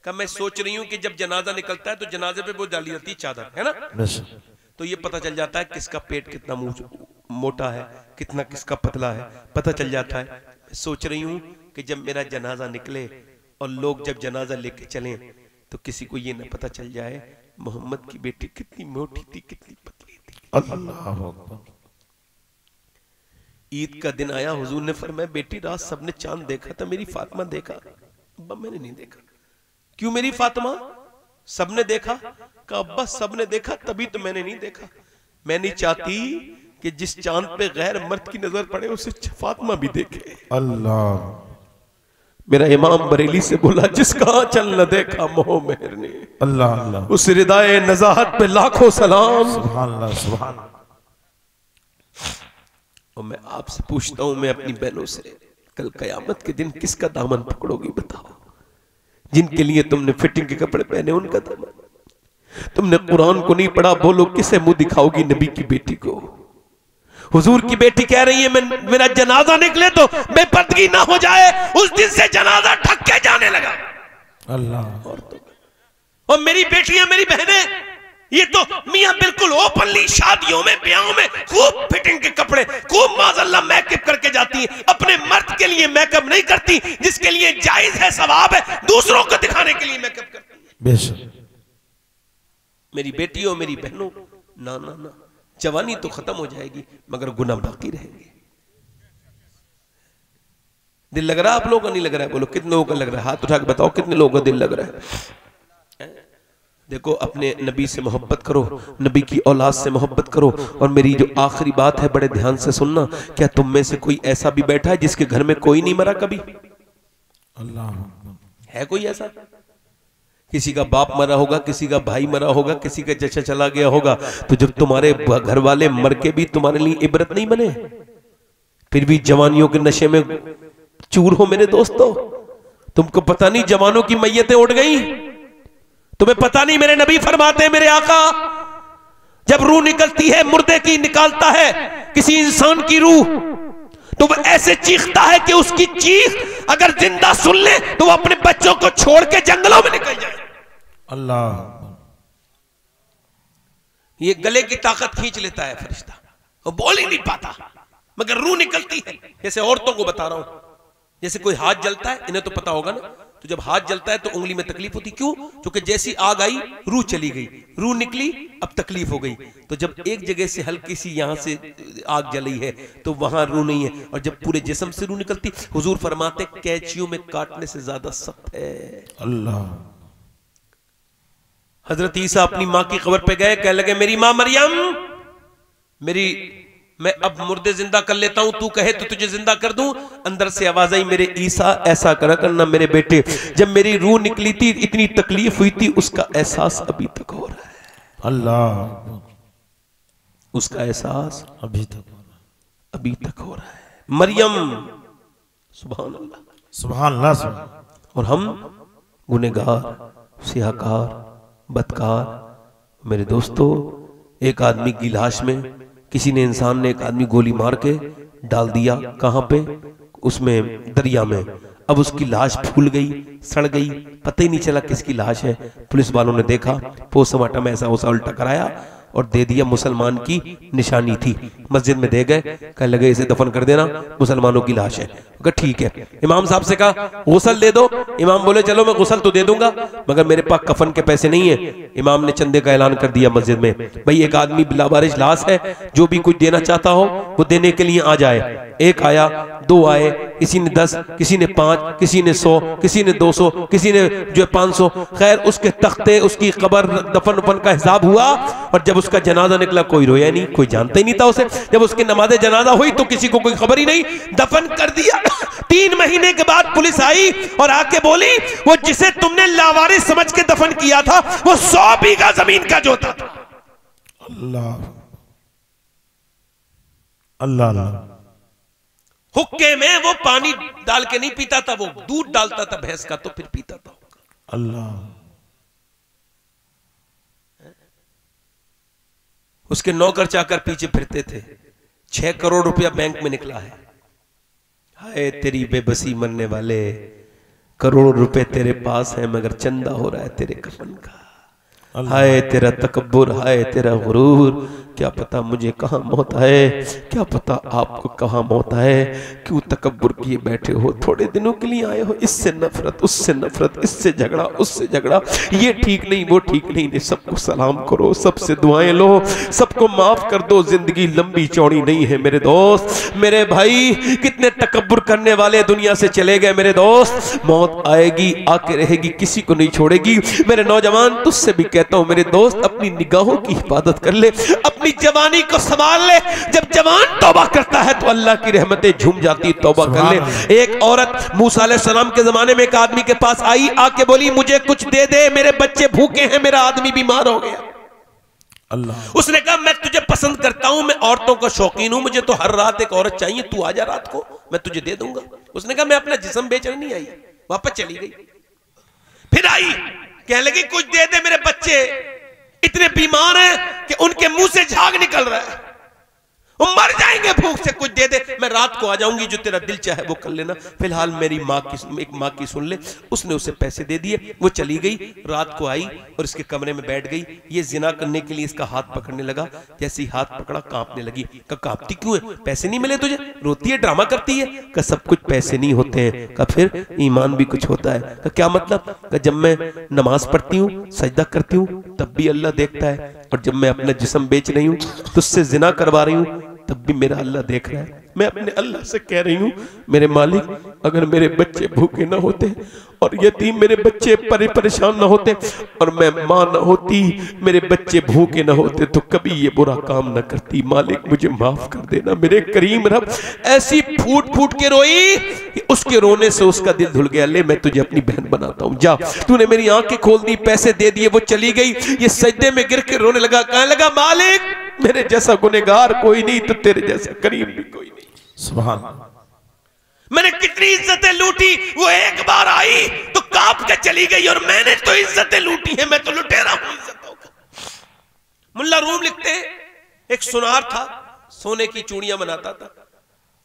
का मैं सोच रही हूं कि जब जनाजा निकलता है तो जनाजे पे वो डाली जाती है चादर, है ना? तो ये पता चल जाता है किसका पेट कितना मोटा है, कितना किसका पतला है, पता चल जाता है। मैं सोच रही हूं कि जब मेरा जनाजा निकले और लोग जब जनाजा लेके चलें तो किसी को ये न पता चल जाए मोहम्मद की बेटी कितनी मोटी थी, कितनी पतली थी। अल्लाह। ईद का दिन आया, हुजूर ने फरमाया बेटी रात सबने चांद देखा था, मेरी फातिमा देखा? अब्बा मैंने नहीं देखा। क्यों मेरी फातिमा? सबने देखा। का अब्बा सबने देखा तभी तो मैंने नहीं देखा। मैं नहीं चाहती कि जिस चांद पे गैर मर्द की नजर पड़े उसे फातिमा भी देखे। अल्लाह। मेरा इमाम बरेली से बोला, जिसका चल न देखा मोह मेहर ने, अल्लाह अल्लाह, उस रिदाए नजाहत पे लाखों सलाम। सुभान अल्लाह, सुभान अल्लाह। और मैं आपसे पूछता हूं, मैं अपनी बहनों से, कल कयामत के दिन किसका दामन पकड़ोगी बताओ? जिनके लिए तुमने फिटिंग के कपड़े पहने उनका दामन। तुमने कुरान को नहीं पढ़ा, बोलो किसे मुंह दिखाओगी नबी की बेटी को? हुजूर की बेटी कह रही है मेरा जनाजा निकले तो बेपर्दगी ना हो जाए। उस दिन से जनाजा ठक के जाने लगा। अल्लाह। और मेरी बेटियां, मेरी बहनें, ये तो मियां बिल्कुल ओपनली शादियों में, ब्याहों में खूब फिटिंग के कपड़े, खूब माज़अल्लाह मेकअप करके जाती हैं। अपने मर्द के लिए मेकअप नहीं करती, जिसके लिए जायज है, सवाब है, दूसरों को दिखाने के लिए मेकअप करती है। बेशक। मेरी बेटियों, मेरी बहनों, ना ना ना, जवानी तो खत्म हो जाएगी मगर गुनाह बाकी रहेंगे। दिल लग रहा है आप लोगों का? नहीं लग रहा है? बोलो कितने लोगों का लग रहा है? हाथ उठा के बताओ कितने लोगों का दिल लग रहा है? देखो, अपने नबी से मोहब्बत करो, नबी की औलाद से मोहब्बत करो। और मेरी जो आखिरी बात है बड़े ध्यान से सुनना, क्या तुम में से कोई ऐसा भी बैठा है जिसके घर में कोई नहीं मरा कभी? अल्लाह। है कोई ऐसा? किसी का बाप मरा होगा, किसी का भाई मरा होगा, किसी का चचा चला गया होगा, तो जब तुम्हारे घर वाले मर के भी तुम्हारे लिए इबरत नहीं बने, फिर भी जवानियों के नशे में चूर हो मेरे दोस्तों। तुमको पता नहीं जवानों की मैयतें उड़ गई? तुम्हें पता नहीं? मेरे नबी फरमाते हैं, मेरे आका, जब रूह निकलती है, मुर्दे की निकालता है किसी इंसान की रूह, तो वो ऐसे चीखता है कि उसकी चीख अगर जिंदा सुन ले तो वो अपने बच्चों को छोड़ के जंगलों में निकल जाए। अल्लाह। ये गले की ताकत खींच लेता है फरिश्ता, वो बोल ही नहीं पाता मगर रूह निकलती है। जैसे औरतों को बता रहा हूं, जैसे कोई हाथ जलता है, इन्हें तो पता होगा ना, तो जब हाथ जलता है तो उंगली में तकलीफ होती, क्यों? क्योंकि जैसी आग आई रूह चली गई, रूह निकली, अब तकलीफ हो गई। तो जब एक जगह से हल्की सी यहां से आग जली है तो वहां रूह नहीं है, और जब पूरे जिस्म से रूह निकलती, हुजूर फरमाते कैंचियों में काटने से ज्यादा सख्त है। अल्लाह। हजरत ईसा अपनी माँ की कब्र पे गए, कहने लगे मेरी माँ मरियम, मैं अब मुर्दे जिंदा कर लेता हूं, तू कहे तो तुझे जिंदा कर दूं। अंदर से आवाज आई, मेरे ईसा ऐसा करा करना मेरे बेटे, जब मेरी रूह निकली थी इतनी तकलीफ हुई थी, उसका एहसास अभी तक हो रहा है। अल्लाह। उसका एहसास अभी तक हो रहा है। मरियम, सुभान अल्लाह, सुभान अल्लाह। और हम गुनहगार, सियाहकार, बदकार। मेरे दोस्तों, एक आदमी की लाश में किसी ने, इंसान ने, एक आदमी गोली मार के डाल दिया, कहां पे? उसमें दरिया में। अब उसकी लाश फूल गई, सड़ गई, पता ही नहीं चला किसकी लाश है। पुलिस वालों ने देखा, पोस्टमार्टम में ऐसा वैसा उल्टा कराया और दे दिया, मुसलमान की निशानी थी। मस्जिद में दे गए, कहने लगे इसे दफन कर देना, मुसलमानों की लाश है। कहा ठीक है। इमाम साहब से कहा गुसल दे दो। इमाम बोले चलो मैं गुसल तो दे दूंगा, मगर मेरे पास कफन के पैसे नहीं है। इमाम ने चंदे का ऐलान कर दिया मस्जिद में, भाई एक आदमी लावारिस लाश है, जो भी कुछ देना चाहता हो वो देने के लिए आ जाए। एक आया, दो आए, किसी ने 10, किसी ने 5, किसी ने 100, किसी ने 200, किसी ने जो 500। खैर उसके तख्ते, उसकी कब्र, दफन वफन का हिसाब हुआ, और जब उसका जनाजा निकला कोई रोया नहीं, कोई जानता ही नहीं था उसे। जब उसकी नमाज जनाजा हुई तो किसी को कोई खबर ही नहीं, दफन कर दिया। 3 महीने के बाद पुलिस आई और आके बोली वो जिसे तुमने लावारिस समझ के दफन किया था वो 100 बीघा जमीन का जोता था। अल्लाह अल्लाह अल्लाह। हुक्के में वो पानी डाल के नहीं पीता था, वो दूध डालता था भैंस का तो फिर पीता था। अल्लाह। उसके नौकर चाकर पीछे फिरते थे। 6 करोड़ रुपया बैंक में निकला है। हाय तेरी बेबसी मरने वाले, करोड़ रुपए तेरे पास है मगर चंदा हो रहा है तेरे कफन का। हाय तेरा तकब्बुर, हाय तेरा गुरूर, क्या पता मुझे कहाँ मौत है, क्या पता आपको कहाँ मौत है। क्यों तकब्बुर किए बैठे हो, थोड़े दिनों के लिए आए हो, इससे नफरत, उससे नफरत, इससे झगड़ा, उससे झगड़ा, ये ठीक नहीं, वो ठीक नहीं। सबको सलाम करो, सबसे दुआएं लो, सबको माफ कर दो। जिंदगी लंबी चौड़ी नहीं है मेरे दोस्त, मेरे भाई। कितने तकब्बुर करने वाले दुनिया से चले गए मेरे दोस्त। मौत आएगी, आके रहेगी, किसी को नहीं छोड़ेगी। मेरे नौजवान, तुझसे भी कहता हूं मेरे दोस्त, अपनी निगाहों की हिफाजत कर ले, अपनी जवानी को संभाल ले। जब जवान तौबा करता है तो अल्लाह की रहमतें झूम जाती। तौबा कर ले। एक औरत मूसा अलैहिस्सलाम के जमाने में एक आदमी के पास आई, आके बोली मुझे कुछ दे दे, मेरे बच्चे भूखे हैं, मेरा आदमी बीमार हो गया। अल्लाह। उसने कहा मैं तुझे पसंद करता हूं, मैं औरतों का शौकीन हूं, मुझे तो हर रात एक औरत चाहिए, तू आजा रात को, मैं तुझे दे दूंगा। उसने कहा मैं अपना जिस्म बेचने नहीं आई। वापस चली गई। फिर आई, कहने लगी कुछ दे दे, मेरे बच्चे इतने बीमार हैं कि उनके मुंह से झाग निकल रहा है, वो मर जाएंगे भूख से, कुछ दे दे, मैं रात को आ जाऊंगी, जो तेरा दिल चाहे वो कर लेना। फिलहाल मेरी एक माँ की सुन ले। उसने उसे पैसे दे दिए, वो चली गई। रात को आई और इसके कमरे में बैठ गई। ये जिना करने के लिए इसका हाथ पकड़ने लगा। जैसे ही हाथ पकड़ा कांपने लगी। कहा कांपती क्यों है, पैसे नहीं मिले तुझे, रोती है, ड्रामा करती है। कहा सब कुछ पैसे नहीं होते हैं। कहा फिर ईमान भी कुछ होता है। कहा क्या मतलब? कहा जब मैं नमाज पढ़ती हूँ, सजदा करती हूँ, तब भी अल्लाह देखता है, और जब मैं अपना जिस्म बेच रही हूँ, तुझसे जिना करवा रही हूँ, तब भी मेरा अल्लाह देख रहा है। मैं अपने अल्लाह से कह रही हूँ मेरे मालिक, अगर मेरे बच्चे भूखे ना होते और यतीम मेरे बच्चे परेशान ना होते और मैं माँ ना होती, मेरे बच्चे भूखे ना होते, तो कभी ये बुरा काम ना करती। मालिक मुझे माफ कर देना मेरे करीम रब। ऐसी फूट फूट के रोई कि उसके रोने से उसका दिल धुल गया। ले मैं तुझे अपनी बहन बनाता हूँ, जा। तूने मेरी आंखें खोल दी, पैसे दे दिए, वो चली गई। ये सजदे में गिर के रोने लगा, कहने लगा मालिक मेरे जैसा गुनहगार कोई नहीं, तो तेरे जैसा करीम भी कोई नहीं। सुभान। मैंने कितनी इज्जतें लूटी, वो एक बार आई तो कांप के चली गई, और मैंने तो इज्जतें लूटी हैं, मैं तो लुटेरा हूं इज्जतों का। मुल्ला रूम लिखते हैं, एक सुनार था, सोने की चूड़ियां बनाता था।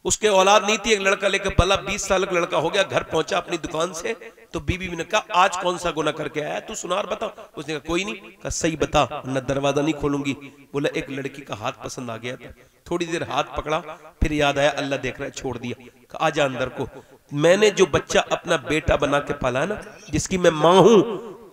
उसके औलाद नहीं थी, एक लड़का लेकर पला, 20 साल का लड़का हो गया। घर पहुंचा अपनी दुकान से तो बीबी ने कहा आज कौन सा गुनाह करके आया तू, सुनार बता। उसने कहा कोई नहीं। कहा सही बता, न दरवाजा नहीं खोलूंगी। बोला एक लड़की का हाथ पसंद आ गया था, थोड़ी देर हाथ पकड़ा, फिर याद आया अल्लाह देख रहा है, छोड़ दिया। कहा आजा अंदर को। मैंने जो बच्चा अपना बेटा बना के पाला ना, जिसकी मैं मां हूं,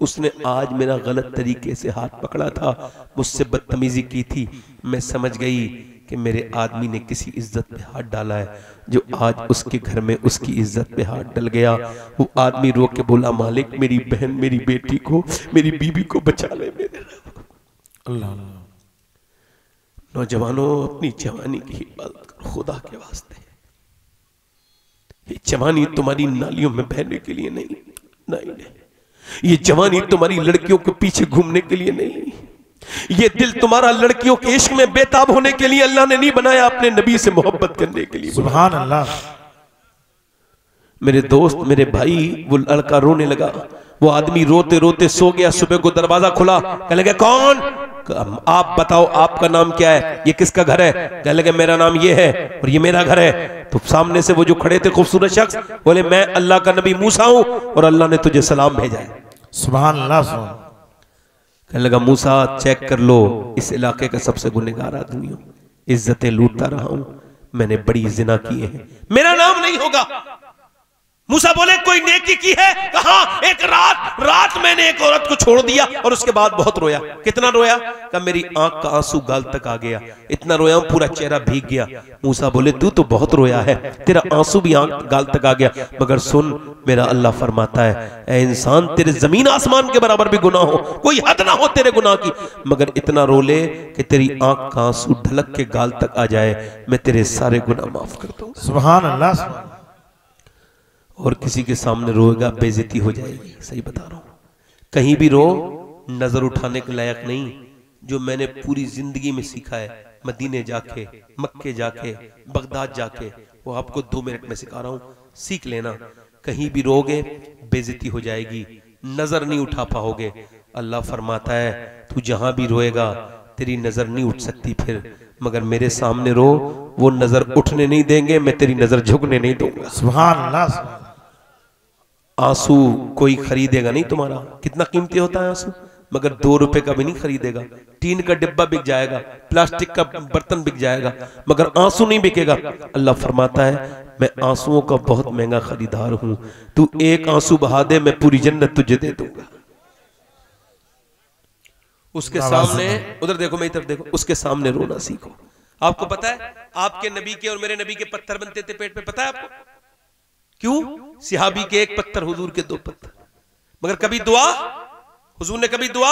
उसने आज मेरा गलत तरीके से हाथ पकड़ा था, मुझसे बदतमीजी की थी। मैं समझ गई कि मेरे आदमी ने किसी इज्जत पे हाथ डाला है, जो आज उसके घर में उसकी इज्जत पे हाथ डल गया। वो आदमी रो के बोला, मालिक मेरी बहन, मेरी बेटी को, मेरी बीबी को बचा ले मेरे। अल्लाह। नौजवानों, अपनी जवानी की हिफाजत करो खुदा के वास्ते। ये जवानी तुम्हारी नालियों में बहने के लिए नहीं, नहीं, नहीं। ये जवानी तुम्हारी लड़कियों के पीछे घूमने के लिए नहीं। ये दिल तुम्हारा लड़कियों के इश्क में बेताब होने के लिए अल्लाह ने नहीं बनाया, अपने नबी से मोहब्बत करने के लिए। सुभान अल्लाह। मेरे दोस्त, मेरे भाई, वो लड़का रोने लगा। वो आदमी रोते रोते सो गया। सुबह को दरवाजा खुला, कहने लगे कौन? आप बताओ आपका नाम क्या है, ये किसका घर है? कहने लगे मेरा नाम ये है और ये मेरा घर है। तो सामने से वो जो खड़े थे खूबसूरत शख्स बोले, मैं अल्लाह का नबी मूसा हूं और अल्लाह ने तुझे सलाम भेजा है। सुभान अल्लाह। कहने लगा, मूसा चेक कर लो, इस इलाके का सबसे गुनहगार आदमी हूं, इज्जतें लूटता रहा हूं, मैंने बड़ी जिना किए हैं, मेरा नाम नहीं होगा। मूसा बोले कोई नेकी की है? कहा एक रात मैंने एक औरत को छोड़ दिया और उसके बाद बहुत रोया। कितना रोया? कहा मेरी आंख का आंसू गाल तक आ गया, इतना रोया हूं पूरा चेहरा भीग गया। मूसा बोले तू तो बहुत रोया है, तेरा आंसू भी आंख गाल तक आ गया, मगर सुन मेरा अल्लाह फरमाता है, ऐ इंसान तेरे जमीन आसमान के बराबर भी गुनाह हो, कोई हद ना हो तेरे गुनाह की, मगर इतना रो ले कि तेरी आंख का आंसू ढलक के गाल तक आ जाए, मैं तेरे सारे गुनाह माफ कर दूंगा। सुभान अल्लाह। और किसी के सामने रोएगा बेइज्जती हो जाएगी। सही बता रहा हूं, कहीं भी रो नजर उठाने के लायक नहीं। जो मैंने पूरी जिंदगी में सीखा है, मदीने जाके, मक्के जाके, बगदाद जाके, वो आपको 2 मिनट में सिखा रहा हूं, सीख लेना। कहीं भी रोगे बेइज्जती हो जाएगी, नजर नहीं उठा पाओगे। अल्लाह फरमाता है तू जहां भी रोएगा तेरी नजर नहीं उठ सकती फिर, मगर मेरे सामने रो, वो नजर उठने नहीं देंगे, मैं तेरी नजर झुकने नहीं दूंगा। सुभान अल्लाह। आंसू कोई खरीदेगा नहीं तुम्हारा। कितना कीमती होता है आंसू, मगर 2 रुपए का भी नहीं खरीदेगा। टीन का डिब्बा बिक जाएगा, प्लास्टिक का बर्तन बिक जाएगा, मगर आंसू नहीं बिकेगा। अल्लाह फरमाता है मैं आंसुओं का बहुत महंगा खरीदार हूं, तू एक आंसू बहा दे मैं पूरी जन्नत तुझे दे दूंगा। उसके सामने, उधर देखो मेरी तरफ देखो, उसके सामने रोना सीखो। आपको पता है आपके नबी के और मेरे नबी के पत्थर बनते थे पेट पे, पता है आपको क्यों? सिहाबी के 1 पत्थर, हुजूर के 2 पत्थर, मगर कभी दुआ, हुजूर ने कभी दुआ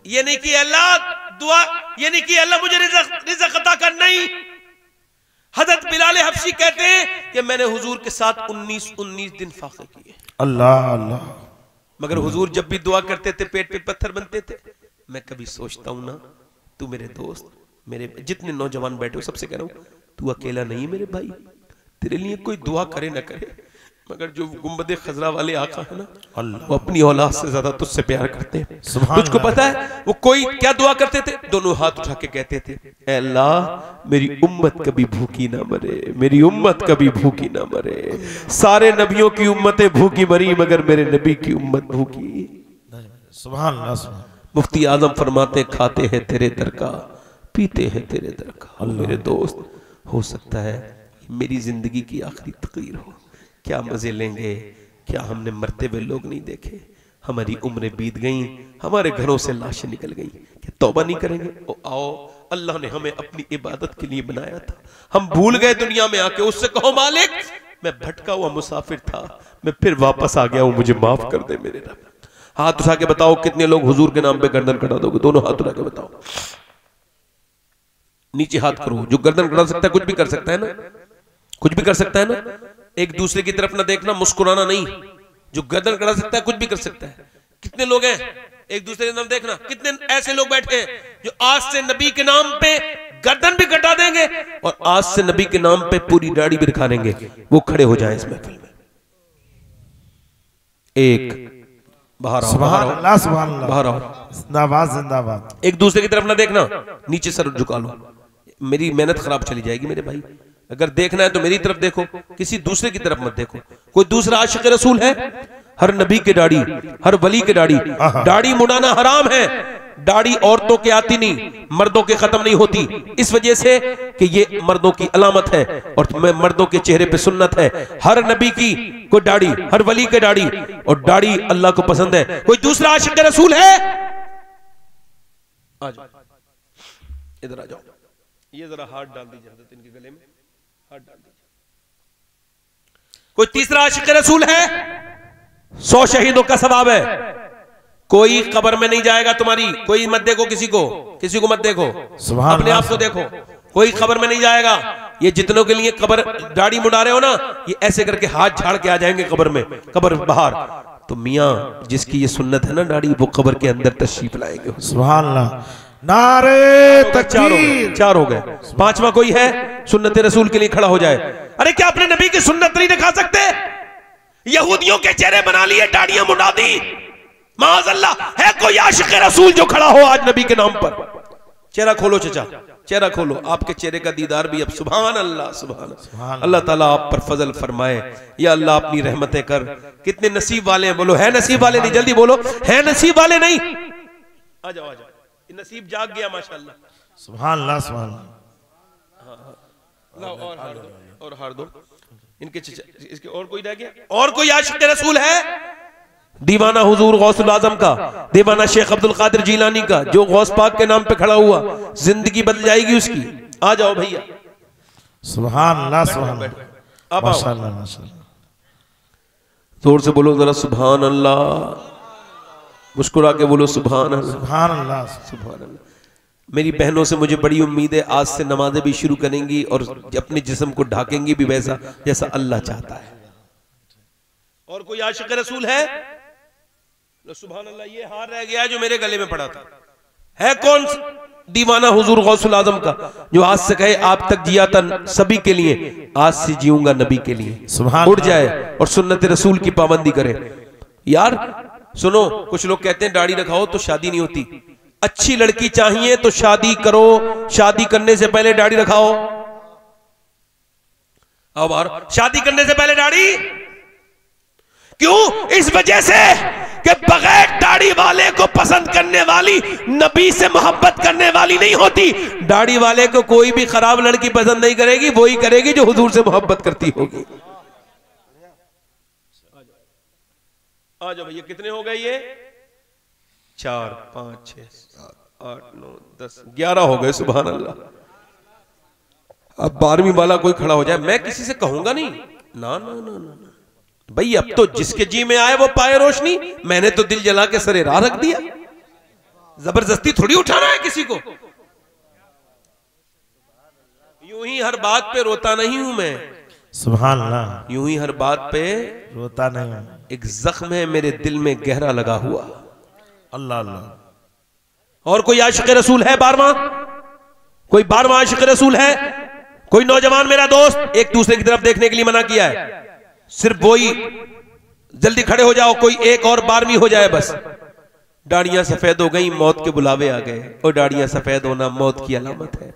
ये नहीं की अल्लाह, दुआ ये नहीं की अल्लाह मुझे रिज़्क़ अता कर, नहीं। हज़रत बिलाल हबशी कहते हैं कि मैंने हुजूर के साथ 19 दिन फाक़े किए। अल्लाह अल्लाह। मगर हुजूर जब भी दुआ करते थे पेट पे पत्थर बनते थे। मैं कभी सोचता हूं ना, तू मेरे दोस्त, मेरे जितने नौजवान बैठे हो सबसे कह रहा हूं, तू अकेला नहीं है मेरे भाई। तेरे लिए कोई दुआ करे ना करे, मगर जो गुंबदे खजरा वाले आका है ना, वो अपनी औलाद से ज्यादा तुझसे प्यार करते हैं। तुझको पता है वो कोई क्या दुआ करते थे? दोनों हाथ उठा के कहते थे, ऐ अल्लाह मेरी उम्मत कभी भूखी ना मरे, मेरी उम्मत कभी भूखी ना मरे। सारे नबियों की उम्मतें भूखी मरी, मगर मेरे नबी की उम्मत भूखी। सुभान अल्लाह। मुफ्ती आजम फरमाते खाते हैं तेरे दर का, पीते हैं तेरे दर का। मेरे दोस्त, हो सकता है मेरी जिंदगी की आखिरी तकरीर हो, क्या मजे लेंगे, क्या हमने मरते हुए लोग नहीं देखे, हमारी उम्रें बीत गई, हमारे घरों से लाशें निकल गई, क्या तौबा नहीं करेंगे? ओ आओ, अल्लाह ने हमें अपनी इबादत के लिए बनाया था, हम भूल गए दुनिया में आके। उससे कहो मालिक मैं भटका हुआ मुसाफिर था, मैं फिर वापस आ गया हूं, मुझे माफ कर दे मेरे रब। हाथ उठा के बताओ कितने लोग हुजूर के नाम पे गर्दन कटा दोगे? दोनों हाथ उठा के बताओ, नीचे हाथ करो। जो गर्दन कटा सकता है कुछ भी कर सकता है ना, कुछ भी कर सकता है ना। एक दूसरे की तरफ ना देखना, मुस्कुराना नहीं। जो गर्दन कटा सकता है कुछ भी कर सकता है। कितने लोग हैं, एक दूसरे की तरफ देखना, कितने ऐसे लोग बैठे हैं जो आज से नबी के नाम पे गर्दन भी कटा देंगे और आज से नबी के नाम पे पूरी दाढ़ी भी दिखा देंगे। वो खड़े हो जाए इस महफिल में। एक बाहर आओ, सुभान अल्लाह, सुभान अल्लाह, बाहर आओ, जिंदाबाद जिंदाबाद। एक दूसरे की तरफ ना देखना, नीचे सर झुका लो। मेरी मेहनत खराब चली जाएगी मेरे भाई। अगर देखना है तो मेरी तरफ देखो, किसी दूसरे की तरफ मत देखो। कोई दूसरा आशिक रसूल है? हर नबी के दाढ़ी, हर वली के दाढ़ी, दाढ़ी मुड़ाना हराम है, दाढ़ी औरतों के आती नहीं, मर्दों के खत्म नहीं होती, इस वजह से कि ये मर्दों की अलामत है और मर्दों के चेहरे पे सुन्नत है। हर नबी की कोई दाढ़ी, हर वली के दाढ़ी, और दाढ़ी अल्लाह को पसंद है। कोई दूसरा आशिक रसूल है? आ जाओ, इधर आ जाओ, ये जरा हाथ डाल दीजिए हज़रत इनके गले में, हाथ डाल दीजिए। कोई तीसरा आशिक रसूल है? 100 शहीदों का सवाब है। कोई कब्र में नहीं जाएगा तुम्हारी, कोई मत देखो किसी को मत देखो, अपने आप को देखो। कोई कब्र में नहीं जाएगा। ये जितनों के लिए कब्र दाढ़ी मुड़ा रहे हो ना, ये ऐसे करके हाथ झाड़ के आ जाएंगे कब्र में, कब्र बाहर। तो मियाँ जिसकी ये सुन्नत है ना दाढ़ी, वो कब्र के अंदर तशरीफ लाएंगे। सुभान अल्लाह। नारे तकबीर। 4 हो गए, 5वां कोई है सुन्नत रसूल के लिए खड़ा हो जाए। अरे क्या अपने नबी की सुन्नत नहीं दिखा सकते? यहूदियों के चेहरे बना लिए, दाढ़ियां मुड़ा दी। माअज़ल्लाह, है कोई आशिक रसूल जो खड़ा हो आज नबी के नाम पर? चेहरा खोलो चचा, चेहरा खोलो, आपके चेहरे का दीदार भी अब। सुभान अल्लाह, सुभान अल्लाह। अल्लाह ताला आप पर फजल फरमाए। या अल्लाह अपनी रहमतें कर। कितने नसीब वाले हैं, बोलो है नसीब वाले नहीं, जल्दी बोलो है नसीब वाले नहीं। आ जाओ, आ जाओ, नसीब जाग गया माशाल्लाह। सुभान अल्लाह, सुभान अल्लाह। और हार दो इनके इसके। और कोई रह गया? और कोई आशिक रसूल है? दीवाना हुजूर गौसुल आजम का, दीवाना शेख अब्दुल कादिर जीलानी का, जो गौस पाक के नाम पे खड़ा हुआ, जिंदगी बदल जाएगी उसकी। आ जाओ भैया। सुभान अल्लाह, सुभान अल्लाह, माशाअल्लाह, माशाअल्लाह। जोर से बोलो जरा सुभान अल्लाह, मुस्कुरा के बोलो सुभान अल्लाह, सुभान अल्लाह, सुभान अल्लाह। मेरी बहनों से मुझे बड़ी उम्मीद है, आज से नमाजें भी शुरू करेंगी और अपने जिस्म को ढाकेंगी भी वैसा जैसा अल्लाह चाहता है। और कोई आशिक रसूल है? सुभान अल्लाह। ये हार रह गया जो मेरे गले में पड़ा था। है कौन? दीवाना हुजूर गौसुल आजम का, जो आज से कहे आप तक जिया था सभी के लिए, आज से जीऊंगा नबी के लिए। उड़ जाए और सुन्नत रसूल की पाबंदी करे। यार सुनो, कुछ लोग कहते हैं दाढ़ी रखाओ तो शादी नहीं होती। अच्छी लड़की चाहिए तो शादी करो, शादी करने से पहले दाढ़ी रखाओ। अब शादी करने से पहले दाढ़ी क्यों? इस वजह से कि बगैर दाढ़ी वाले को पसंद करने वाली नबी से मोहब्बत करने वाली नहीं होती। दाढ़ी वाले को कोई भी खराब लड़की पसंद नहीं करेगी, वही करेगी जो हुजूर से मोहब्बत करती होगी। आ जाओ भैया, कितने हो गए ये? 4 5 6 7 8 9 10 11 हो गए। सुभान अल्लाह। अब 12वीं वाला कोई खड़ा हो जाए, मैं किसी से कहूंगा नहीं, ना ना ना ना भाई, अब तो जिसके जी में आए वो पाए रोशनी। मैंने तो दिल जला के सरे राह रख दिया, जबरदस्ती थोड़ी उठाना है किसी को। यूं ही हर बात पे रोता नहीं हूं मैं, सुभान अल्लाह। यूं ही हर बात पे रोता नहीं हूं, एक जख्म है मेरे दिल में गहरा लगा हुआ। अल्लाह अल्लाह। और कोई आशिक रसूल है 12वां? कोई 12वां आशिक रसूल है? कोई नौजवान मेरा दोस्त? एक दूसरे की तरफ देखने के लिए मना किया है, सिर्फ वही जल्दी खड़े हो जाओ, कोई एक और 12वीं हो जाए बस। दाढ़ियां सफेद हो गई, मौत के बुलावे आ गए। और दाढ़ियां सफेद होना मौत की अलामत है,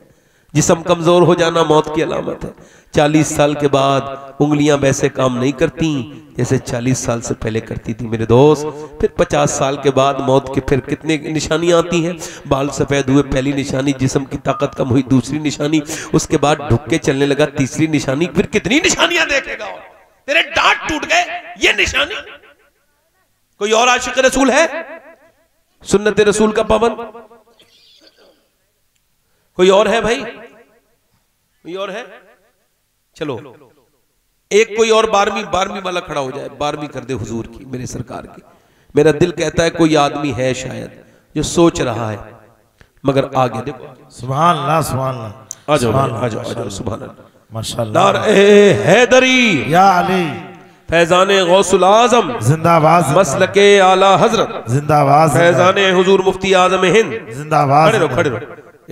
जिस्म कमजोर हो जाना मौत की अलामत है। 40 साल के बाद उंगलियां वैसे काम नहीं करती जैसे 40 साल से पहले करती थी मेरे दोस्त। फिर 50 साल के बाद मौत के फिर कितने निशानियां आती हैं। बाल सफेद हुए, पहली निशानी, जिस्म की ताकत कम हुई, दूसरी निशानी, उसके बाद ढुक के चलने लगा, तीसरी निशानी, फिर कितनी निशानियां देखेगा, तेरे दांत टूट गए, ये निशानी। कोई और आशिक रसूल है सुन्नत रसूल का पाबंद? कोई और है भाई? कोई और है? चलो एक कोई और 12वीं वाला खड़ा हो जाए, 12वीं कर दे हुजूर की, मेरे सरकार की। मेरा दिल कहता है कोई आदमी है शायद जो सोच रहा है, मगर आगे देखो। सुभान अल्लाह, सुभान अल्लाह। आ जाओ, आ जाओ, आ जाओ। सुभान अल्लाह, माशाअल्लाह। नारे हैदरी या अली, फैजाने गौसुल आजम जिंदाबाद, मसलके आला हजरत जिंदाबाद, फैजाने हुजूर मुफ्ती आजम हिंद जिंदाबाद। खड़े रहो, खड़े रहो।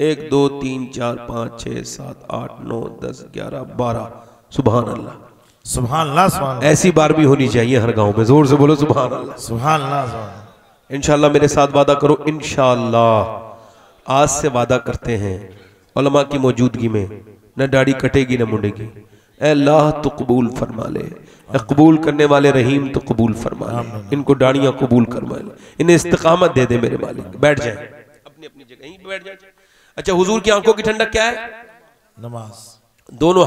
1 2 3 4 5 6 7 8 9 10 11 12। सुभान अल्लाह, सुभान अल्लाह, सुभान अल्लाह। ऐसी बार भी होनी चाहिए हर गांव में। जोर से बोलो सुभान अल्लाह, सुभान अल्लाह, सुभान अल्लाह। इंशाअल्लाह मेरे साथ वादा करो, इंशाअल्लाह आज से वादा करते हैं उलमा की मौजूदगी में न दाढ़ी कटेगी न मुंडेगी। ऐ अल्लाह तो कबूल फरमा ले, कबूल करने वाले रहीम तो कबूल फरमा ले, इनको दाढ़ियां कबूल फरमा ले, इन्हें इस्तिकामत दे दे मेरे मालिक। बैठ जाए, अपनी अपनी जगह ही बैठ जाए। अच्छा, हुजूर की आंखों की ठंडक क्या है? नमाज। दोनों